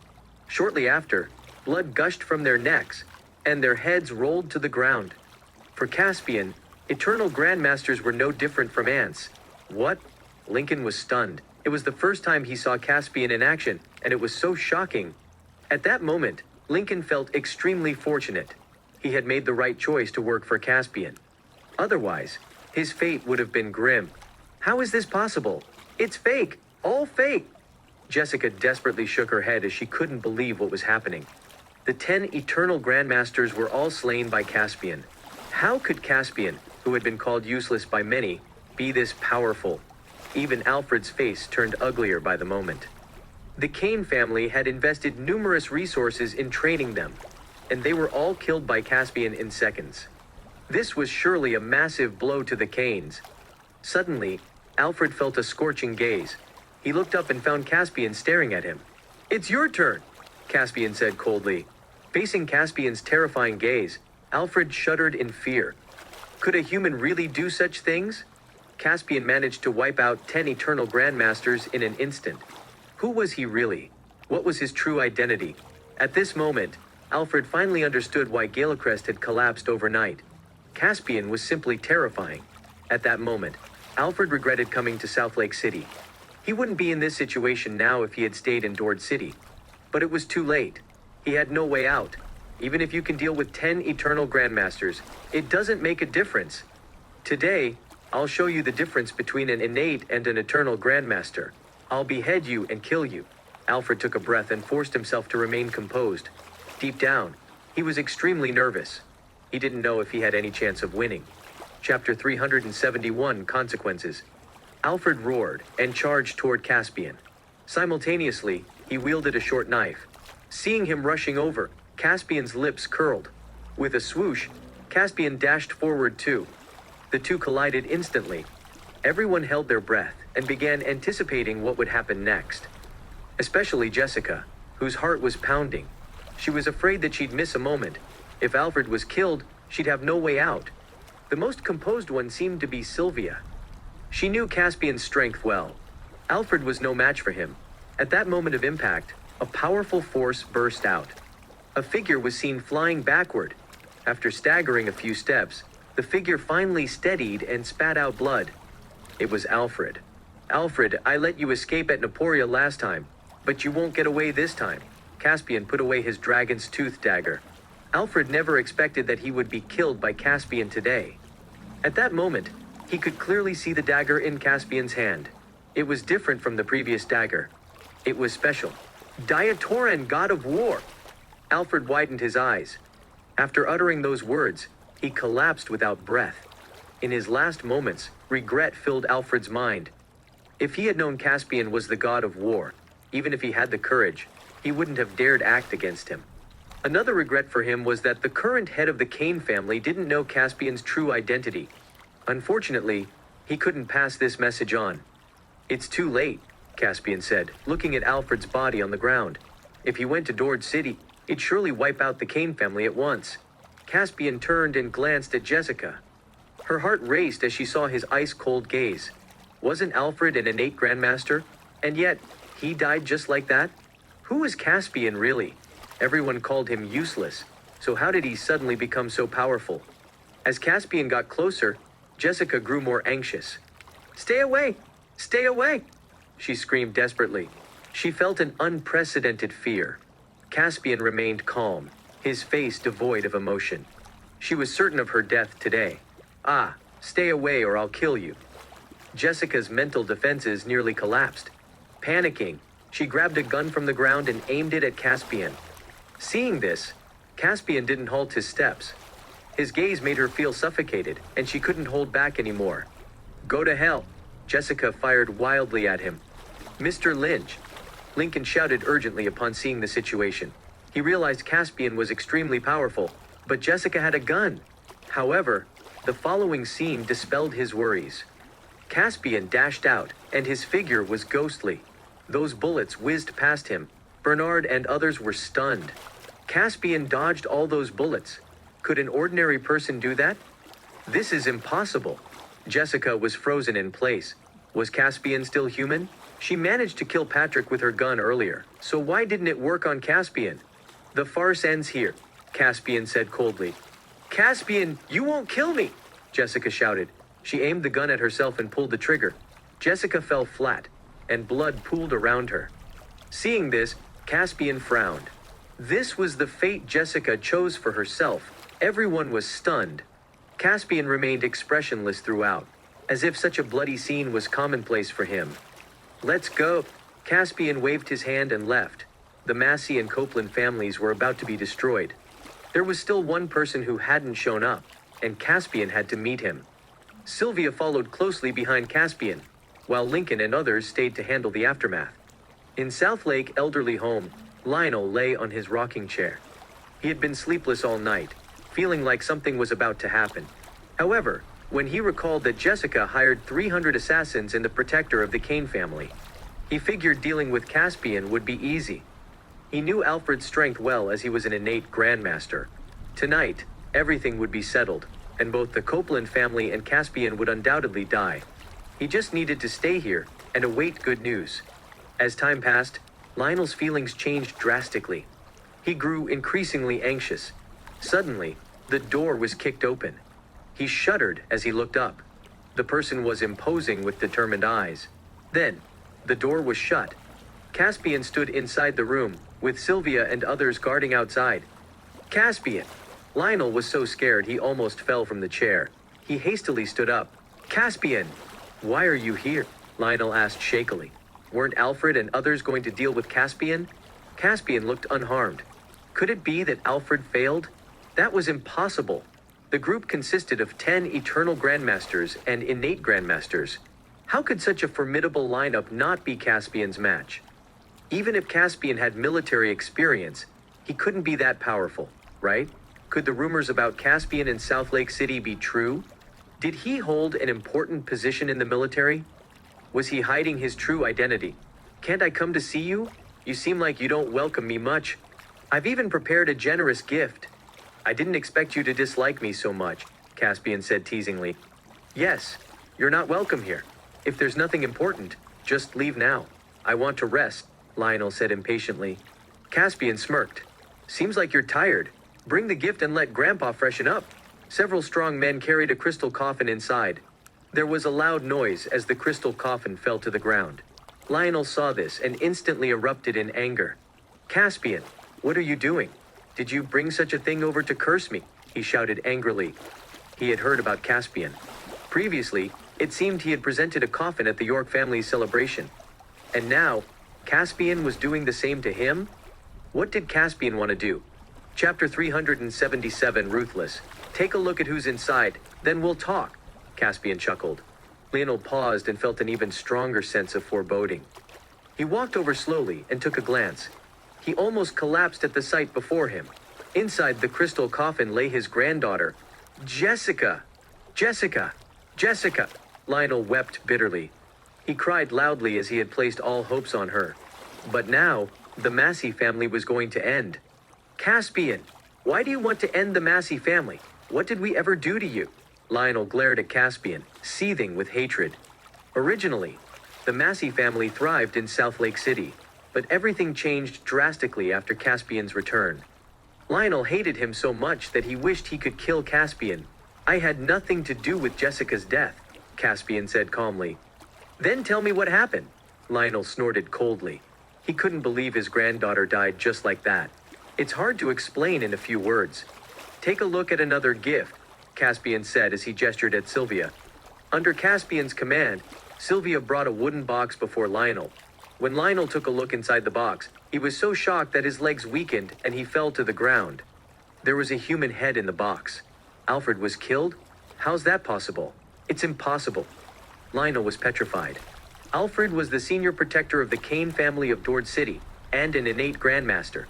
Shortly after, blood gushed from their necks, and their heads rolled to the ground. For Caspian, eternal grandmasters were no different from ants. "What?" Lincoln was stunned. It was the first time he saw Caspian in action, and it was so shocking. At that moment, Lincoln felt extremely fortunate. He had made the right choice to work for Caspian. Otherwise, his fate would have been grim. How is this possible? It's fake! All fake! Jessica desperately shook her head as she couldn't believe what was happening. The 10 eternal grandmasters were all slain by Caspian. How could Caspian, who had been called useless by many, be this powerful? Even Alfred's face turned uglier by the moment. The Kane family had invested numerous resources in training them, and they were all killed by Caspian in seconds. This was surely a massive blow to the Kanes. Suddenly, Alfred felt a scorching gaze. He looked up and found Caspian staring at him. "It's your turn," Caspian said coldly. Facing Caspian's terrifying gaze, Alfred shuddered in fear. Could a human really do such things? Caspian managed to wipe out 10 eternal grandmasters in an instant. Who was he really? What was his true identity? At this moment, Alfred finally understood why Galecrest had collapsed overnight. Caspian was simply terrifying. At that moment, Alfred regretted coming to South Lake City. He wouldn't be in this situation now if he had stayed in Dord City. But it was too late. He had no way out. Even if you can deal with 10 eternal grandmasters, it doesn't make a difference. Today, I'll show you the difference between an innate and an eternal grandmaster. I'll behead you and kill you. Alfred took a breath and forced himself to remain composed. Deep down, he was extremely nervous. He didn't know if he had any chance of winning. Chapter 371, Consequences. Alfred roared and charged toward Caspian. Simultaneously, he wielded a short knife. Seeing him rushing over, Caspian's lips curled. With a swoosh, Caspian dashed forward too. The two collided instantly. Everyone held their breath and began anticipating what would happen next. Especially Jessica, whose heart was pounding. She was afraid that she'd miss a moment. If Alfred was killed, she'd have no way out. The most composed one seemed to be Sylvia. She knew Caspian's strength well. Alfred was no match for him. At that moment of impact, a powerful force burst out. A figure was seen flying backward. After staggering a few steps, the figure finally steadied and spat out blood. It was Alfred. "Alfred, I let you escape at Naporia last time, but you won't get away this time." Caspian put away his dragon's tooth dagger. Alfred never expected that he would be killed by Caspian today. At that moment, he could clearly see the dagger in Caspian's hand. It was different from the previous dagger. It was special. "Diatoran, god of war!" Alfred widened his eyes. After uttering those words, he collapsed without breath. In his last moments, regret filled Alfred's mind. If he had known Caspian was the god of war, even if he had the courage, he wouldn't have dared act against him. Another regret for him was that the current head of the Kane family didn't know Caspian's true identity. Unfortunately, he couldn't pass this message on. "It's too late," Caspian said, looking at Alfred's body on the ground. If he went to Dord City, it'd surely wipe out the Kane family at once. Caspian turned and glanced at Jessica. Her heart raced as she saw his ice-cold gaze. Wasn't Alfred an innate grandmaster? And yet, he died just like that? Who was Caspian really? Everyone called him useless, so how did he suddenly become so powerful? As Caspian got closer, Jessica grew more anxious. "Stay away! Stay away!" she screamed desperately. She felt an unprecedented fear. Caspian remained calm, his face devoid of emotion. She was certain of her death today. "Ah, stay away or I'll kill you." Jessica's mental defenses nearly collapsed. Panicking, she grabbed a gun from the ground and aimed it at Caspian. Seeing this, Caspian didn't halt his steps. His gaze made her feel suffocated, and she couldn't hold back anymore. "Go to hell!" Jessica fired wildly at him. "Mr. Lynch!" Lincoln shouted urgently upon seeing the situation. He realized Caspian was extremely powerful, but Jessica had a gun. However, the following scene dispelled his worries. Caspian dashed out, and his figure was ghostly. Those bullets whizzed past him. Bernard and others were stunned. Caspian dodged all those bullets. Could an ordinary person do that? This is impossible. Jessica was frozen in place. Was Caspian still human? She managed to kill Patrick with her gun earlier, so why didn't it work on Caspian? "The farce ends here," Caspian said coldly. "Caspian, you won't kill me!" Jessica shouted. She aimed the gun at herself and pulled the trigger. Jessica fell flat, and blood pooled around her. Seeing this, Caspian frowned. This was the fate Jessica chose for herself. Everyone was stunned. Caspian remained expressionless throughout, as if such a bloody scene was commonplace for him. "Let's go." Caspian waved his hand and left. The Massey and Copeland families were about to be destroyed. There was still one person who hadn't shown up, and Caspian had to meet him. Sylvia followed closely behind Caspian, while Lincoln and others stayed to handle the aftermath. In South Lake elderly home, Lionel lay on his rocking chair. He had been sleepless all night, feeling like something was about to happen. However, when he recalled that Jessica hired 300 assassins and the protector of the Kane family, he figured dealing with Caspian would be easy. He knew Alfred's strength well as he was an innate grandmaster. Tonight, everything would be settled, and both the Copeland family and Caspian would undoubtedly die. He just needed to stay here and await good news. As time passed, Lionel's feelings changed drastically. He grew increasingly anxious. Suddenly, the door was kicked open. He shuddered as he looked up. The person was imposing with determined eyes. Then, the door was shut. Caspian stood inside the room, with Sylvia and others guarding outside. "Caspian!" Lionel was so scared he almost fell from the chair. He hastily stood up. "Caspian! Why are you here?" Lionel asked shakily. Weren't Alfred and others going to deal with Caspian? Caspian looked unharmed. Could it be that Alfred failed? That was impossible. The group consisted of 10 eternal grandmasters and innate grandmasters. How could such a formidable lineup not be Caspian's match? Even if Caspian had military experience, he couldn't be that powerful, right? Could the rumors about Caspian in South Lake City be true? Did he hold an important position in the military? Was he hiding his true identity? "Can't I come to see you? You seem like you don't welcome me much. I've even prepared a generous gift." "I didn't expect you to dislike me so much," Caspian said teasingly. "Yes, you're not welcome here. If there's nothing important, just leave now. I want to rest," Lionel said impatiently. Caspian smirked. "Seems like you're tired. Bring the gift and let Grandpa freshen up." Several strong men carried a crystal coffin inside. There was a loud noise as the crystal coffin fell to the ground. Lionel saw this and instantly erupted in anger. "Caspian, what are you doing? Did you bring such a thing over to curse me?" he shouted angrily. He had heard about Caspian. Previously, it seemed he had presented a coffin at the York family's celebration. And now, Caspian was doing the same to him? What did Caspian want to do? Chapter 377, Ruthless. "Take a look at who's inside, then we'll talk," Caspian chuckled. Lionel paused and felt an even stronger sense of foreboding. He walked over slowly and took a glance. He almost collapsed at the sight before him. Inside the crystal coffin lay his granddaughter. "Jessica! Jessica! Jessica!" Lionel wept bitterly. He cried loudly as he had placed all hopes on her. But now, the Massey family was going to end. "Caspian, why do you want to end the Massey family? What did we ever do to you?" Lionel glared at Caspian, seething with hatred. Originally, the Massey family thrived in South Lake City, but everything changed drastically after Caspian's return. Lionel hated him so much that he wished he could kill Caspian. "I had nothing to do with Jessica's death," Caspian said calmly. "Then tell me what happened," Lionel snorted coldly. He couldn't believe his granddaughter died just like that. It's hard to explain in a few words. "Take a look at another gift," Caspian said as he gestured at Sylvia. Under Caspian's command, Sylvia brought a wooden box before Lionel. When Lionel took a look inside the box, he was so shocked that his legs weakened and he fell to the ground. There was a human head in the box. Alfred was killed? How's that possible? It's impossible. Lionel was petrified. Alfred was the senior protector of the Kane family of Dord City, and an innate grandmaster.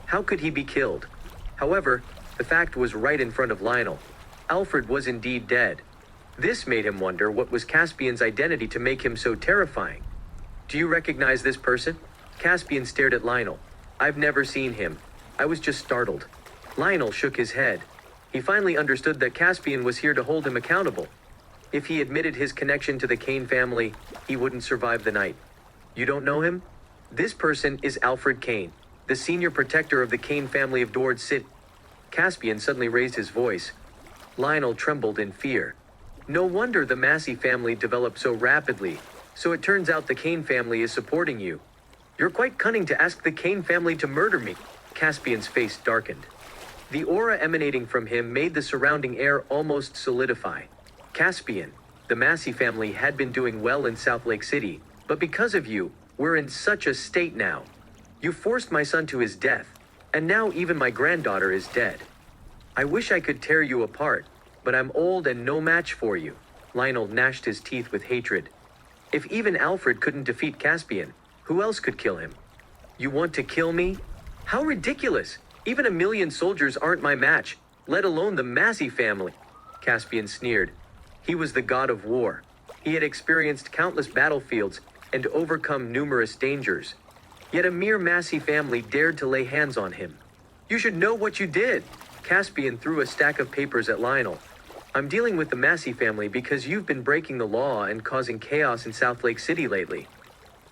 How could he be killed? However, the fact was right in front of Lionel. Alfred was indeed dead. This made him wonder what was Caspian's identity to make him so terrifying. "Do you recognize this person?" Caspian stared at Lionel. "I've never seen him. I was just startled." Lionel shook his head. He finally understood that Caspian was here to hold him accountable. If he admitted his connection to the Kane family, he wouldn't survive the night. "You don't know him? This person is Alfred Kane, the senior protector of the Kane family of Dord City." Caspian suddenly raised his voice. Lionel trembled in fear. No wonder the Massey family developed so rapidly. So it turns out the Kane family is supporting you. You're quite cunning to ask the Kane family to murder me. Caspian's face darkened. The aura emanating from him made the surrounding air almost solidify. Caspian, the Massey family had been doing well in South Lake City, but because of you, we're in such a state now. You forced my son to his death, and now even my granddaughter is dead. I wish I could tear you apart, but I'm old and no match for you. Lionel gnashed his teeth with hatred. If even Alfred couldn't defeat Caspian, who else could kill him? You want to kill me? How ridiculous! Even 1,000,000 soldiers aren't my match, let alone the Massey family. Caspian sneered. He was the god of war. He had experienced countless battlefields and overcome numerous dangers. Yet a mere Massey family dared to lay hands on him. You should know what you did. Caspian threw a stack of papers at Lionel. I'm dealing with the Massey family because you've been breaking the law and causing chaos in South Lake City lately.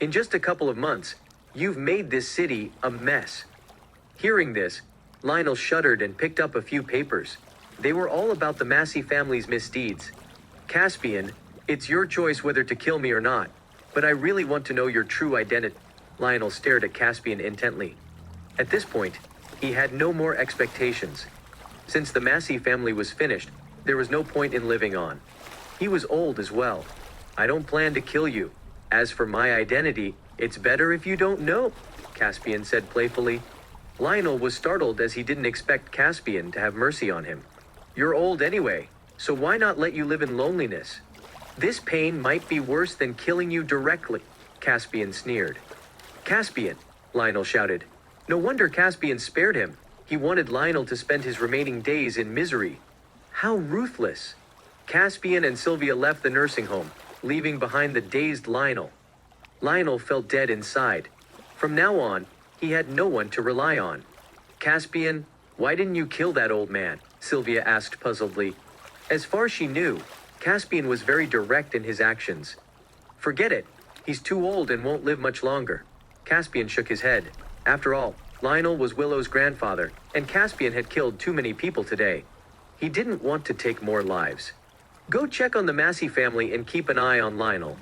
In just a couple of months, you've made this city a mess. Hearing this, Lionel shuddered and picked up a few papers. They were all about the Massey family's misdeeds. Caspian, it's your choice whether to kill me or not, but I really want to know your true identity. Lionel stared at Caspian intently. At this point, he had no more expectations. Since the Massey family was finished, there was no point in living on. He was old as well. I don't plan to kill you. As for my identity, it's better if you don't know, Caspian said playfully. Lionel was startled as he didn't expect Caspian to have mercy on him. You're old anyway, so why not let you live in loneliness? This pain might be worse than killing you directly, Caspian sneered. Caspian, Lionel shouted. No wonder Caspian spared him. He wanted Lionel to spend his remaining days in misery. How ruthless. Caspian and Sylvia left the nursing home, leaving behind the dazed Lionel. Lionel felt dead inside. From now on, he had no one to rely on. Caspian, why didn't you kill that old man? Sylvia asked puzzledly. As far as she knew, Caspian was very direct in his actions. Forget it. He's too old and won't live much longer. Caspian shook his head. After all, Lionel was Willow's grandfather, and Caspian had killed too many people today. He didn't want to take more lives. Go check on the Massey family and keep an eye on Lionel.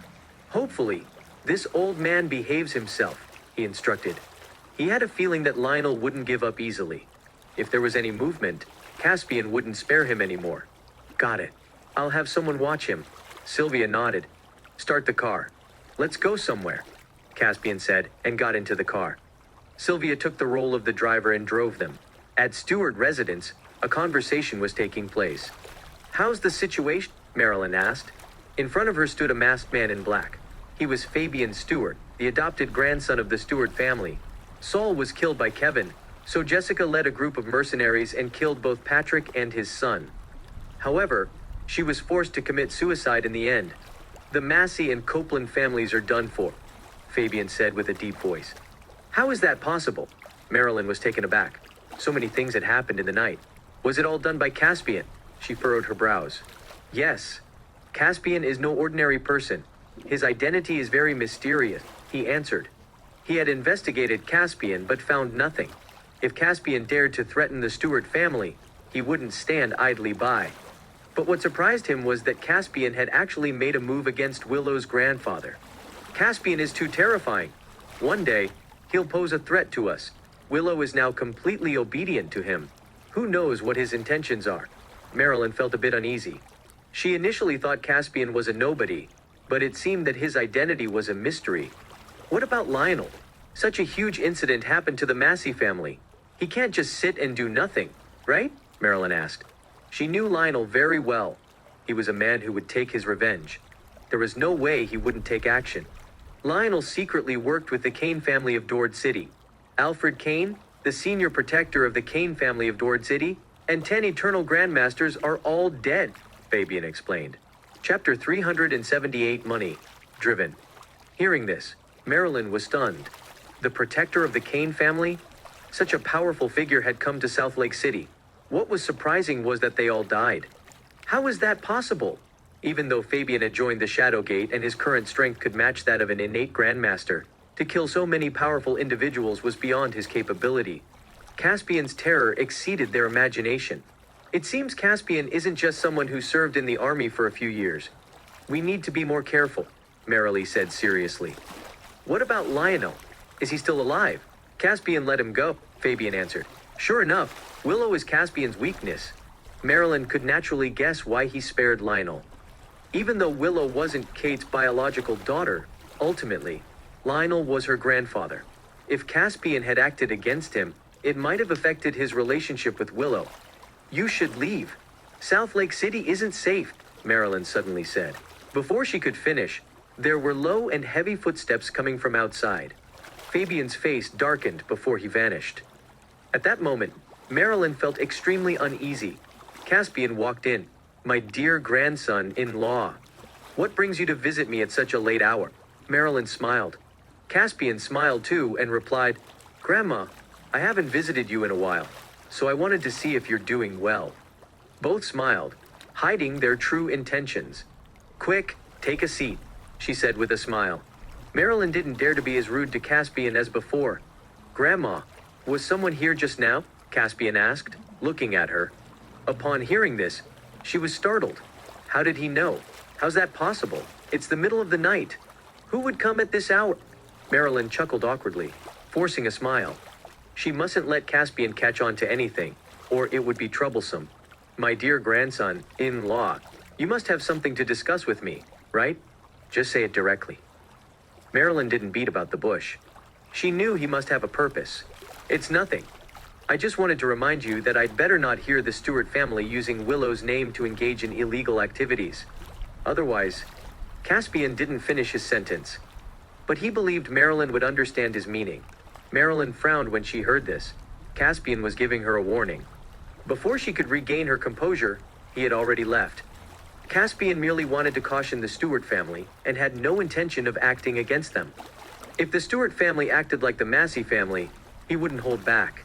Hopefully, this old man behaves himself, he instructed. He had a feeling that Lionel wouldn't give up easily. If there was any movement, Caspian wouldn't spare him anymore. Got it. I'll have someone watch him. Sylvia nodded. Start the car. Let's go somewhere, Caspian said, and got into the car. Sylvia took the role of the driver and drove them. At Stewart residence, a conversation was taking place. How's the situation? Marilyn asked. In front of her stood a masked man in black. He was Fabian Stewart, the adopted grandson of the Stewart family. Saul was killed by Kevin, so Jessica led a group of mercenaries and killed both Patrick and his son. However, she was forced to commit suicide in the end. The Massey and Copeland families are done for, Fabian said with a deep voice. How is that possible? Marilyn was taken aback. So many things had happened in the night. Was it all done by Caspian? She furrowed her brows. Yes. Caspian is no ordinary person. His identity is very mysterious, he answered. He had investigated Caspian but found nothing. If Caspian dared to threaten the Stewart family, he wouldn't stand idly by. But what surprised him was that Caspian had actually made a move against Willow's grandfather. Caspian is too terrifying. One day, he'll pose a threat to us. Willow is now completely obedient to him. Who knows what his intentions are? Marilyn felt a bit uneasy. She initially thought Caspian was a nobody, but it seemed that his identity was a mystery. What about Lionel? Such a huge incident happened to the Massey family. He can't just sit and do nothing, right? Marilyn asked. She knew Lionel very well. He was a man who would take his revenge. There was no way he wouldn't take action. Lionel secretly worked with the Kane family of Dord City. Alfred Kane, the senior protector of the Kane family of Dord City, and 10 eternal grandmasters are all dead, Fabian explained. Chapter 378 Money. Driven. Hearing this, Marilyn was stunned. The protector of the Kane family? Such a powerful figure had come to South Lake City. What was surprising was that they all died. How is that possible? Even though Fabian had joined the Shadowgate and his current strength could match that of an innate grandmaster, to kill so many powerful individuals was beyond his capability. Caspian's terror exceeded their imagination. It seems Caspian isn't just someone who served in the army for a few years. We need to be more careful. Merrily said seriously. What about Lionel? Is he still alive? Caspian let him go, Fabian answered. Sure enough, Willow is Caspian's weakness. Marilyn could naturally guess why he spared Lionel. Even though Willow wasn't Kate's biological daughter, ultimately, Lionel was her grandfather. If Caspian had acted against him, it might have affected his relationship with Willow. You should leave. South Lake City isn't safe, Marilyn suddenly said. Before she could finish, there were low and heavy footsteps coming from outside. Fabian's face darkened before he vanished. At that moment, Marilyn felt extremely uneasy. Caspian walked in. My dear grandson-in-law. What brings you to visit me at such a late hour? Marilyn smiled. Caspian smiled too and replied, Grandma, I haven't visited you in a while, so I wanted to see if you're doing well. Both smiled, hiding their true intentions. Quick, take a seat, she said with a smile. Marilyn didn't dare to be as rude to Caspian as before. Grandma, was someone here just now? Caspian asked, looking at her. Upon hearing this, she was startled. How did he know? How's that possible? It's the middle of the night. Who would come at this hour? Marilyn chuckled awkwardly, forcing a smile. She mustn't let Caspian catch on to anything, or it would be troublesome. My dear grandson-in-law, you must have something to discuss with me, right? Just say it directly. Marilyn didn't beat about the bush. She knew he must have a purpose. It's nothing. I just wanted to remind you that I'd better not hear the Stewart family using Willow's name to engage in illegal activities. Otherwise, Caspian didn't finish his sentence. But he believed Marilyn would understand his meaning. Marilyn frowned when she heard this. Caspian was giving her a warning. Before she could regain her composure, he had already left. Caspian merely wanted to caution the Stewart family and had no intention of acting against them. If the Stewart family acted like the Massey family, he wouldn't hold back.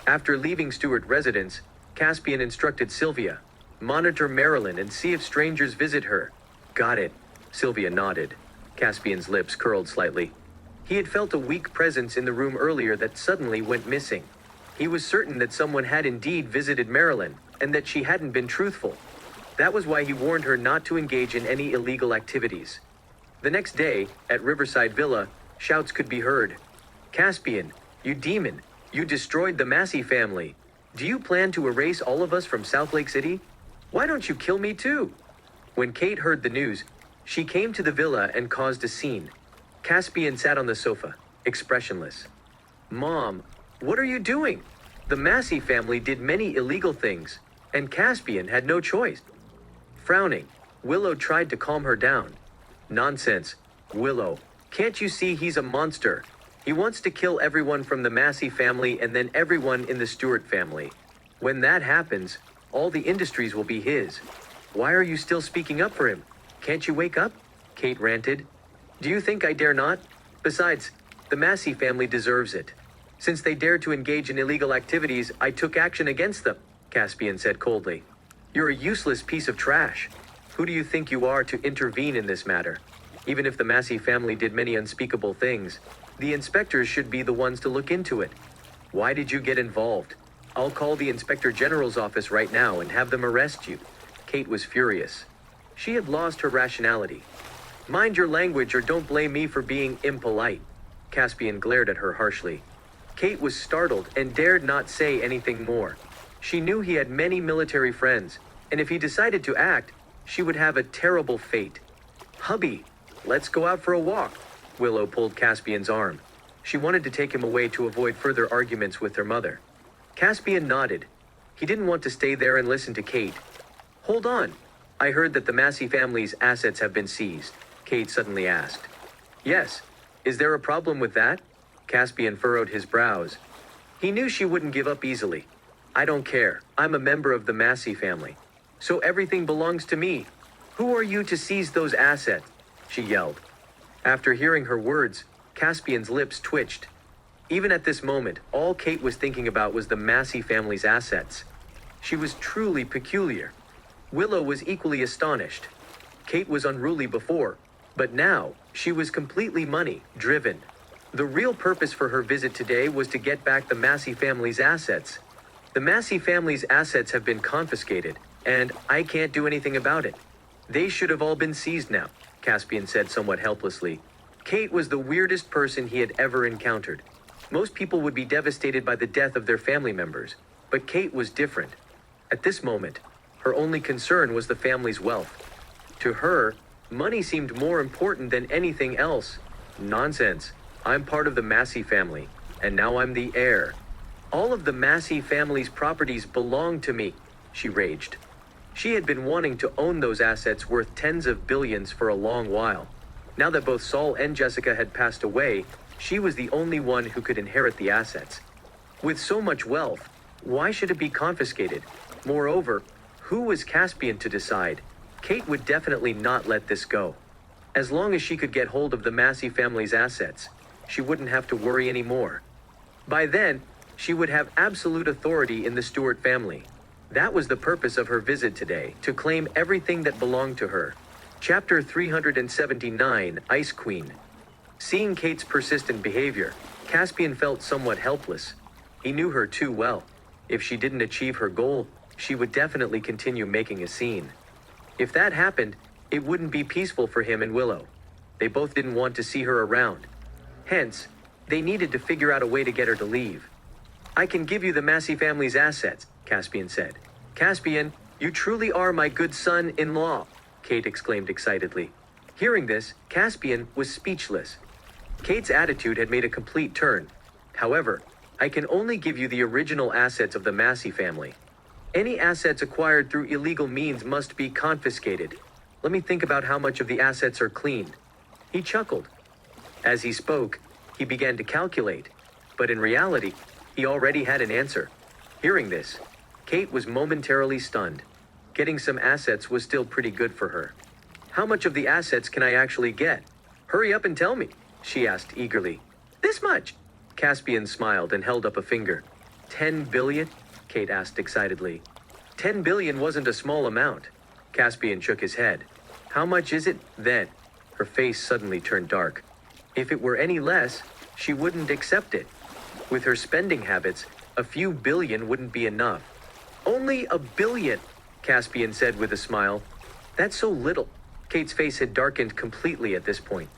After leaving Stewart residence, Caspian instructed Sylvia, monitor Marilyn and see if strangers visit her. Got it, Sylvia nodded. Caspian's lips curled slightly. He had felt a weak presence in the room earlier that suddenly went missing. He was certain that someone had indeed visited Marilyn, and that she hadn't been truthful. That was why he warned her not to engage in any illegal activities. The next day, at Riverside Villa, shouts could be heard. Caspian, you demon, you destroyed the Massey family. Do you plan to erase all of us from South Lake City? Why don't you kill me too? When Kate heard the news, she came to the villa and caused a scene. Caspian sat on the sofa, expressionless. Mom, what are you doing? The Massey family did many illegal things, and Caspian had no choice. Frowning, Willow tried to calm her down. Nonsense, Willow. Can't you see he's a monster? He wants to kill everyone from the Massey family and then everyone in the Stewart family. When that happens, all the industries will be his. Why are you still speaking up for him? Can't you wake up? Kate ranted. Do you think I dare not? Besides, the Massey family deserves it. Since they dared to engage in illegal activities, I took action against them, Caspian said coldly. You're a useless piece of trash. Who do you think you are to intervene in this matter? Even if the Massey family did many unspeakable things, the inspectors should be the ones to look into it. Why did you get involved? I'll call the Inspector General's office right now and have them arrest you. Kate was furious. She had lost her rationality. Mind your language or don't blame me for being impolite. Caspian glared at her harshly. Kate was startled and dared not say anything more. She knew he had many military friends, and if he decided to act, she would have a terrible fate. Hubby, let's go out for a walk. Willow pulled Caspian's arm. She wanted to take him away to avoid further arguments with her mother. Caspian nodded. He didn't want to stay there and listen to Kate. Hold on. I heard that the Massey family's assets have been seized, Kate suddenly asked. Yes. Is there a problem with that? Caspian furrowed his brows. He knew she wouldn't give up easily. I don't care. I'm a member of the Massey family. So everything belongs to me. Who are you to seize those assets? She yelled. After hearing her words, Caspian's lips twitched. Even at this moment, all Kate was thinking about was the Massey family's assets. She was truly peculiar. Willow was equally astonished. Kate was unruly before, but now she was completely money-driven. The real purpose for her visit today was to get back the Massey family's assets. The Massey family's assets have been confiscated, and I can't do anything about it. They should have all been seized now. Caspian said somewhat helplessly. Kate was the weirdest person he had ever encountered. Most people would be devastated by the death of their family members, but Kate was different. At this moment, her only concern was the family's wealth. To her, money seemed more important than anything else. Nonsense. I'm part of the Massey family, and now I'm the heir. All of the Massey family's properties belong to me, she raged. She had been wanting to own those assets worth tens of billions for a long while. Now that both Saul and Jessica had passed away, she was the only one who could inherit the assets. With so much wealth, why should it be confiscated? Moreover, who was Caspian to decide? Kate would definitely not let this go. As long as she could get hold of the Massey family's assets, she wouldn't have to worry anymore. By then, she would have absolute authority in the Stewart family. That was the purpose of her visit today, to claim everything that belonged to her. Chapter 379, Ice Queen. Seeing Kate's persistent behavior, Caspian felt somewhat helpless. He knew her too well. If she didn't achieve her goal, she would definitely continue making a scene. If that happened, it wouldn't be peaceful for him and Willow. They both didn't want to see her around. Hence, they needed to figure out a way to get her to leave. I can give you the Massey family's assets, Caspian said. Caspian, you truly are my good son-in-law, Kate exclaimed excitedly. Hearing this, Caspian was speechless. Kate's attitude had made a complete turn. However, I can only give you the original assets of the Massey family. Any assets acquired through illegal means must be confiscated. Let me think about how much of the assets are clean. He chuckled. As he spoke, he began to calculate, but in reality, he already had an answer. Hearing this, Kate was momentarily stunned. Getting some assets was still pretty good for her. How much of the assets can I actually get? Hurry up and tell me, she asked eagerly. This much. Caspian smiled and held up a finger. 10 billion? Kate asked excitedly. 10 billion wasn't a small amount. Caspian shook his head. How much is it then? Her face suddenly turned dark. If it were any less, she wouldn't accept it. With her spending habits, a few billion wouldn't be enough. Only a billion, Caspian said with a smile. That's so little. Kate's face had darkened completely at this point.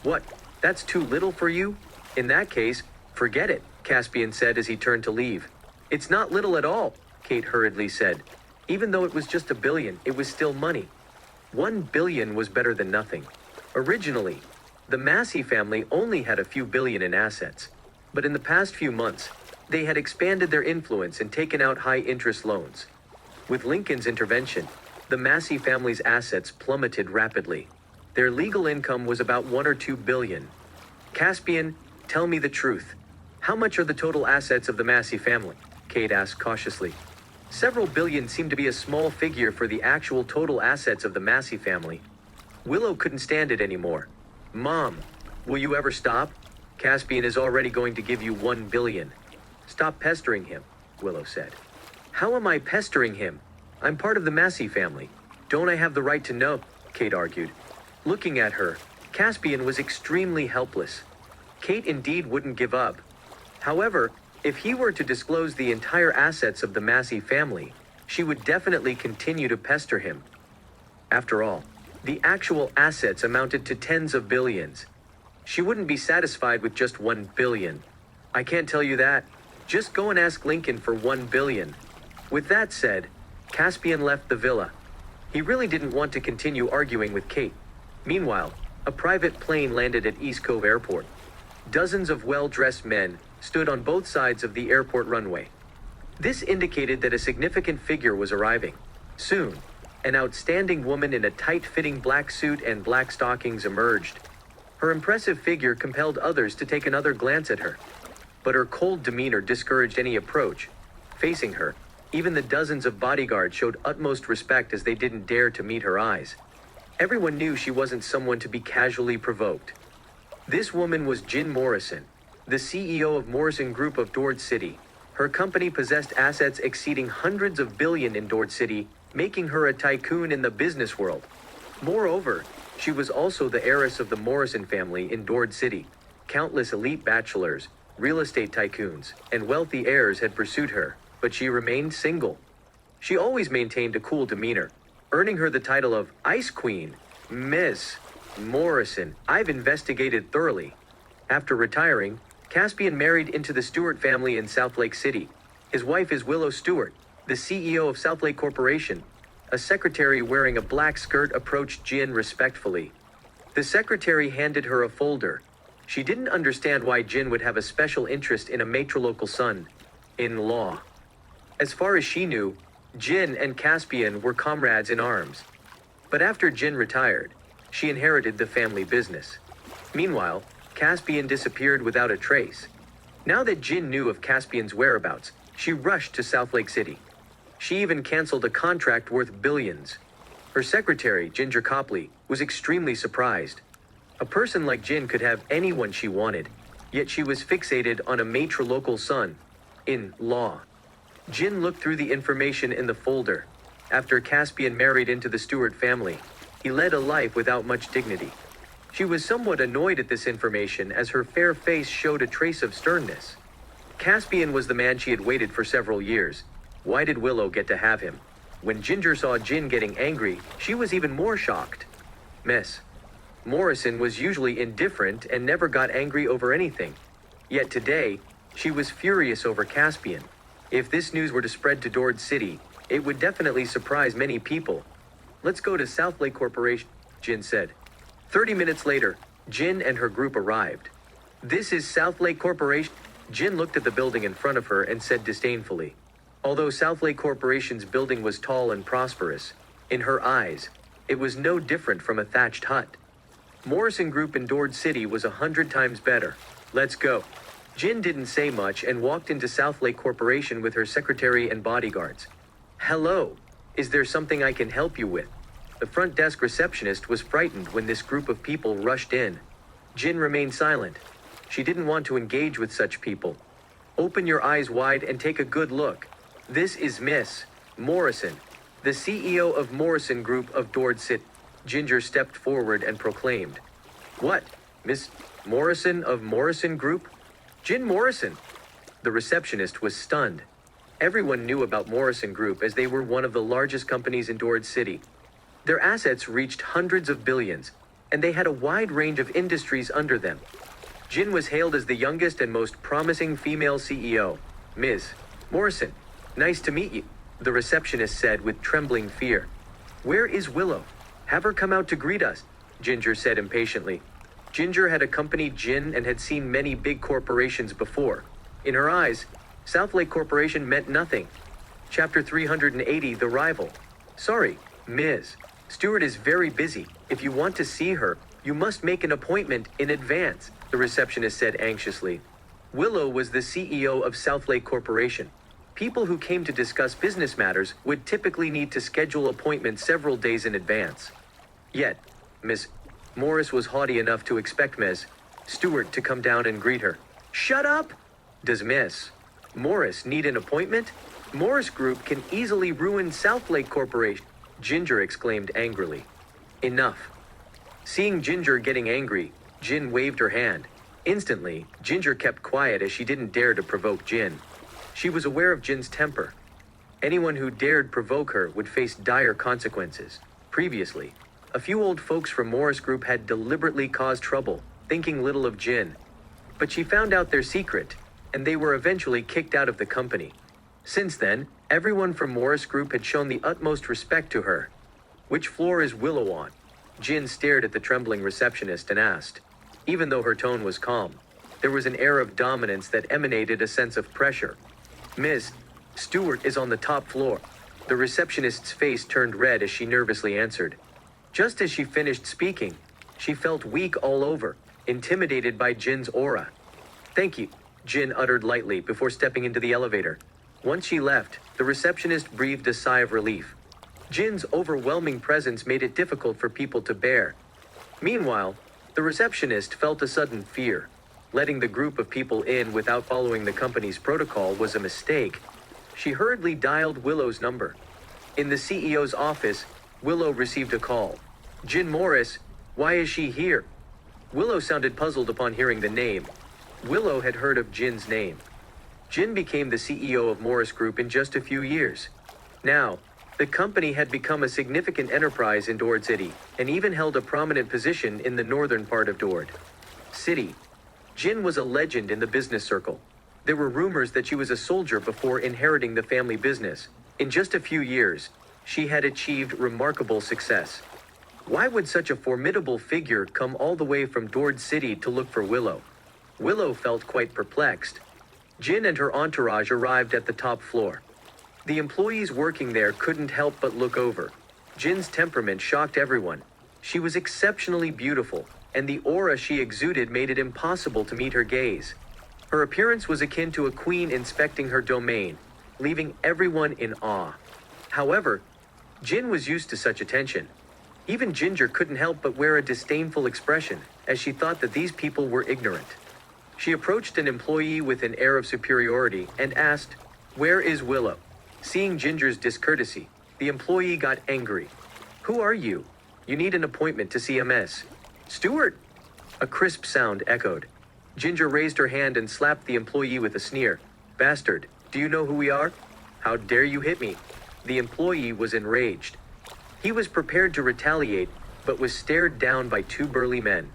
What? That's too little for you? In that case, forget it, Caspian said as he turned to leave. It's not little at all, Kate hurriedly said. Even though it was just a billion, it was still money. 1 billion was better than nothing. Originally, the Massey family only had a few billion in assets. But in the past few months, they had expanded their influence and taken out high-interest loans. With Lincoln's intervention, the Massey family's assets plummeted rapidly. Their legal income was about 1 or 2 billion. Caspian, tell me the truth. How much are the total assets of the Massey family? Kate asked cautiously. Several billion seemed to be a small figure for the actual total assets of the Massey family. Willow couldn't stand it anymore. Mom, will you ever stop? Caspian is already going to give you 1 billion. Stop pestering him, Willow said. How am I pestering him? I'm part of the Massey family. Don't I have the right to know? Kate argued. Looking at her, Caspian was extremely helpless. Kate indeed wouldn't give up. However, if he were to disclose the entire assets of the Massey family, she would definitely continue to pester him. After all, the actual assets amounted to tens of billions. She wouldn't be satisfied with just 1 billion. I can't tell you that. Just go and ask Lincoln for 1 billion. With that said, Caspian left the villa. He really didn't want to continue arguing with Kate. Meanwhile, a private plane landed at East Cove Airport. Dozens of well-dressed men stood on both sides of the airport runway. This indicated that a significant figure was arriving. Soon, an outstanding woman in a tight-fitting black suit and black stockings emerged. Her impressive figure compelled others to take another glance at her. But her cold demeanor discouraged any approach. Facing her, even the dozens of bodyguards showed utmost respect as they didn't dare to meet her eyes. Everyone knew she wasn't someone to be casually provoked. This woman was Jin Morrison, the CEO of Morrison Group of Dord City. Her company possessed assets exceeding hundreds of billion in Dord City, making her a tycoon in the business world. Moreover, she was also the heiress of the Morrison family in Dord City. Countless elite bachelors, real estate tycoons, and wealthy heirs had pursued her, but she remained single. She always maintained a cool demeanor, earning her the title of Ice Queen, Miss. Morrison, I've investigated thoroughly. After retiring, Caspian married into the Stewart family in South Lake City. His wife is Willow Stewart, the CEO of South Lake Corporation. A secretary wearing a black skirt approached Jin respectfully. The secretary handed her a folder. She didn't understand why Jin would have a special interest in a matrilocal son-in-law. As far as she knew, Jin and Caspian were comrades in arms. But after Jin retired, she inherited the family business. Meanwhile, Caspian disappeared without a trace. Now that Jin knew of Caspian's whereabouts, she rushed to South Lake City. She even canceled a contract worth billions. Her secretary, Ginger Copley, was extremely surprised. A person like Jin could have anyone she wanted, yet she was fixated on a matrilocal son-in-law. Jin looked through the information in the folder. After Caspian married into the Stewart family, he led a life without much dignity. She was somewhat annoyed at this information as her fair face showed a trace of sternness. Caspian was the man she had waited for several years. Why did Willow get to have him? When Ginger saw Jin getting angry, she was even more shocked. Miss Morrison was usually indifferent and never got angry over anything. Yet today, she was furious over Caspian. If this news were to spread to Dord City, it would definitely surprise many people. Let's go to South Lake Corporation, Jin said. 30 minutes later, Jin and her group arrived. This is South Lake Corporation. Jin looked at the building in front of her and said disdainfully. Although South Lake Corporation's building was tall and prosperous, in her eyes, it was no different from a thatched hut. Morrison Group in Dord City was 100 times better. Let's go. Jin didn't say much and walked into South Lake Corporation with her secretary and bodyguards. Hello, is there something I can help you with? The front desk receptionist was frightened when this group of people rushed in. Jin remained silent. She didn't want to engage with such people. Open your eyes wide and take a good look. This is Miss Morrison, the CEO of Morrison Group of Dord City. Ginger stepped forward and proclaimed. What? Miss Morrison of Morrison Group? Jin Morrison. The receptionist was stunned. Everyone knew about Morrison Group as they were one of the largest companies in Dord City. Their assets reached hundreds of billions, and they had a wide range of industries under them. Jin was hailed as the youngest and most promising female CEO. Ms. Morrison, nice to meet you, the receptionist said with trembling fear. Where is Willow? Have her come out to greet us, Ginger said impatiently. Ginger had accompanied Jin and had seen many big corporations before. In her eyes, South Lake Corporation meant nothing. Chapter 380, The Rival. Sorry, Ms. Stewart is very busy. If you want to see her, you must make an appointment in advance, the receptionist said anxiously. Willow was the CEO of South Lake Corporation. People who came to discuss business matters would typically need to schedule appointments several days in advance. Yet, Ms. Morris was haughty enough to expect Ms. Stewart to come down and greet her. Shut up! Does Ms. Morris need an appointment? Morris Group can easily ruin South Lake Corporation, Ginger exclaimed angrily. Enough. Seeing Ginger getting angry, Jin waved her hand. Instantly, Ginger kept quiet as she didn't dare to provoke Jin. She was aware of Jin's temper. Anyone who dared provoke her would face dire consequences. Previously, a few old folks from Morris Group had deliberately caused trouble, thinking little of Jin. But she found out their secret, and they were eventually kicked out of the company. Since then, everyone from Morris Group had shown the utmost respect to her. Which floor is Willow on? Jin stared at the trembling receptionist and asked. Even though her tone was calm, there was an air of dominance that emanated a sense of pressure. Ms. Stewart is on the top floor. The receptionist's face turned red as she nervously answered. Just as she finished speaking, she felt weak all over, intimidated by Jin's aura. Thank you, Jin uttered lightly before stepping into the elevator. Once she left, the receptionist breathed a sigh of relief. Jin's overwhelming presence made it difficult for people to bear. Meanwhile, the receptionist felt a sudden fear. Letting the group of people in without following the company's protocol was a mistake. She hurriedly dialed Willow's number. In the CEO's office, Willow received a call. Jin Morris, why is she here? Willow sounded puzzled upon hearing the name. Willow had heard of Jin's name. Jin became the CEO of Morris Group in just a few years. Now, The company had become a significant enterprise in Dord City, and even held a prominent position in the northern part of Dord City. Jin was a legend in the business circle. There were rumors that she was a soldier before inheriting the family business. In just a few years, she had achieved remarkable success. Why would such a formidable figure come all the way from Dord City to look for Willow? Willow felt quite perplexed. Jin and her entourage arrived at the top floor. The employees working there couldn't help but look over. Jin's temperament shocked everyone. She was exceptionally beautiful, and the aura she exuded made it impossible to meet her gaze. Her appearance was akin to a queen inspecting her domain, leaving everyone in awe. However, Jin was used to such attention. Even Ginger couldn't help but wear a disdainful expression, as she thought that these people were ignorant. She approached an employee with an air of superiority and asked, "Where is Willow?" Seeing Ginger's discourtesy, the employee got angry. "Who are you? You need an appointment to see MS Stewart." A crisp sound echoed. Ginger raised her hand and slapped the employee with a sneer. "Bastard, do you know who we are? How dare you hit me?" The employee was enraged. He was prepared to retaliate, but was stared down by two burly men.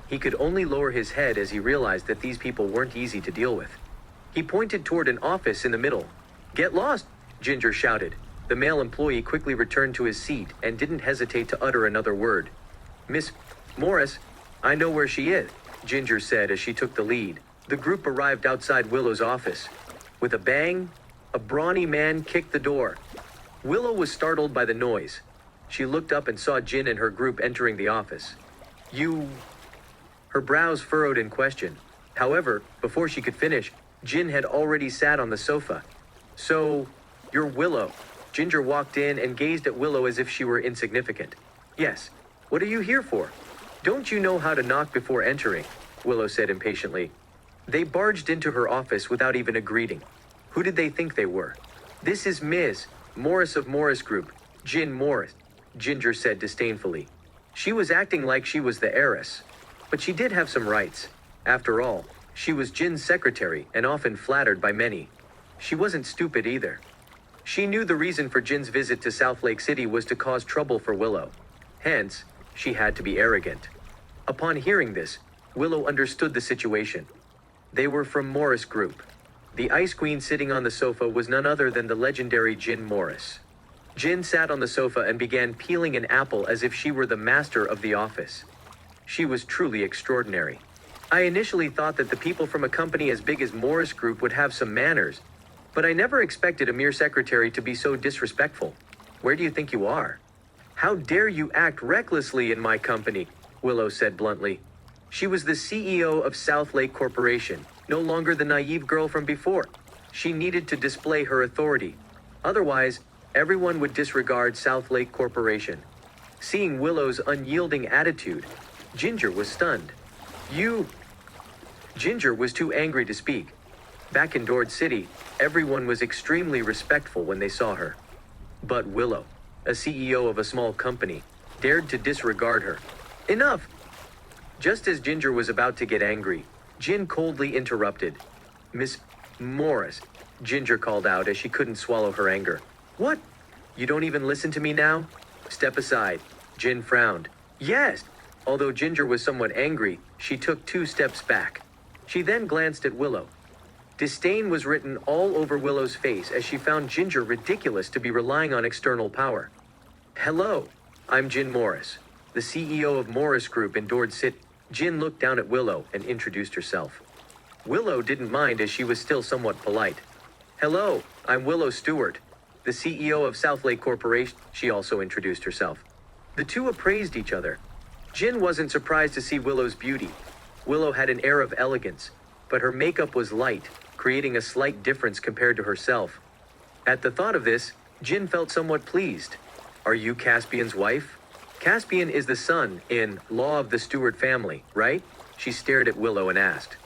He could only lower his head as he realized that these people weren't easy to deal with. He pointed toward an office in the middle. "Get lost!" Ginger shouted. The male employee quickly returned to his seat and didn't hesitate to utter another word. "Miss Morris, I know where she is," Ginger said as she took the lead. The group arrived outside Willow's office. With a bang, a brawny man kicked the door. Willow was startled by the noise. She looked up and saw Jin and her group entering the office. "You..." Her brows furrowed in question. However, before she could finish, Jin had already sat on the sofa. "So, you're Willow." Ginger walked in and gazed at Willow as if she were insignificant. "Yes. What are you here for?" "Don't you know how to knock before entering?" Willow said impatiently. They barged into her office without even a greeting. Who did they think they were? "This is Ms. Morris of Morris Group, Jin Morris," Ginger said disdainfully. She was acting like she was the heiress. But she did have some rights. After all, she was Jin's secretary and often flattered by many. She wasn't stupid either. She knew the reason for Jin's visit to South Lake City was to cause trouble for Willow. Hence, she had to be arrogant. Upon hearing this, Willow understood the situation. They were from Morris Group. The Ice Queen sitting on the sofa was none other than the legendary Jin Morris. Jin sat on the sofa and began peeling an apple as if she were the master of the office. She was truly extraordinary. "I initially thought that the people from a company as big as Morris Group would have some manners, but I never expected a mere secretary to be so disrespectful. Where do you think you are?" "How dare you act recklessly in my company?" Willow said bluntly. She was the CEO of South Lake Corporation, no longer the naive girl from before. She needed to display her authority. Otherwise, everyone would disregard South Lake Corporation. Seeing Willow's unyielding attitude, Ginger was stunned. "You..." Ginger was too angry to speak. Back in Dord City, everyone was extremely respectful when they saw her. But Willow, a CEO of a small company, dared to disregard her. "Enough!" Just as Ginger was about to get angry, Jin coldly interrupted. "Miss Morris," Ginger called out as she couldn't swallow her anger. "What? You don't even listen to me now?" "Step aside." Jin frowned. "Yes." Although Ginger was somewhat angry, she took 2 steps back. She then glanced at Willow. Disdain was written all over Willow's face as she found Ginger ridiculous to be relying on external power. "Hello, I'm Jin Morris, the CEO of Morris Group in Dord City." Jin looked down at Willow and introduced herself. Willow didn't mind as she was still somewhat polite. "Hello, I'm Willow Stewart, the CEO of South Lake Corporation." She also introduced herself. The two appraised each other. Jin wasn't surprised to see Willow's beauty. Willow had an air of elegance, but her makeup was light, creating a slight difference compared to herself. At the thought of this, Jin felt somewhat pleased. "Are you Caspian's wife?" "Caspian is the son in Law of the Stewart family, right?" She stared at Willow and asked.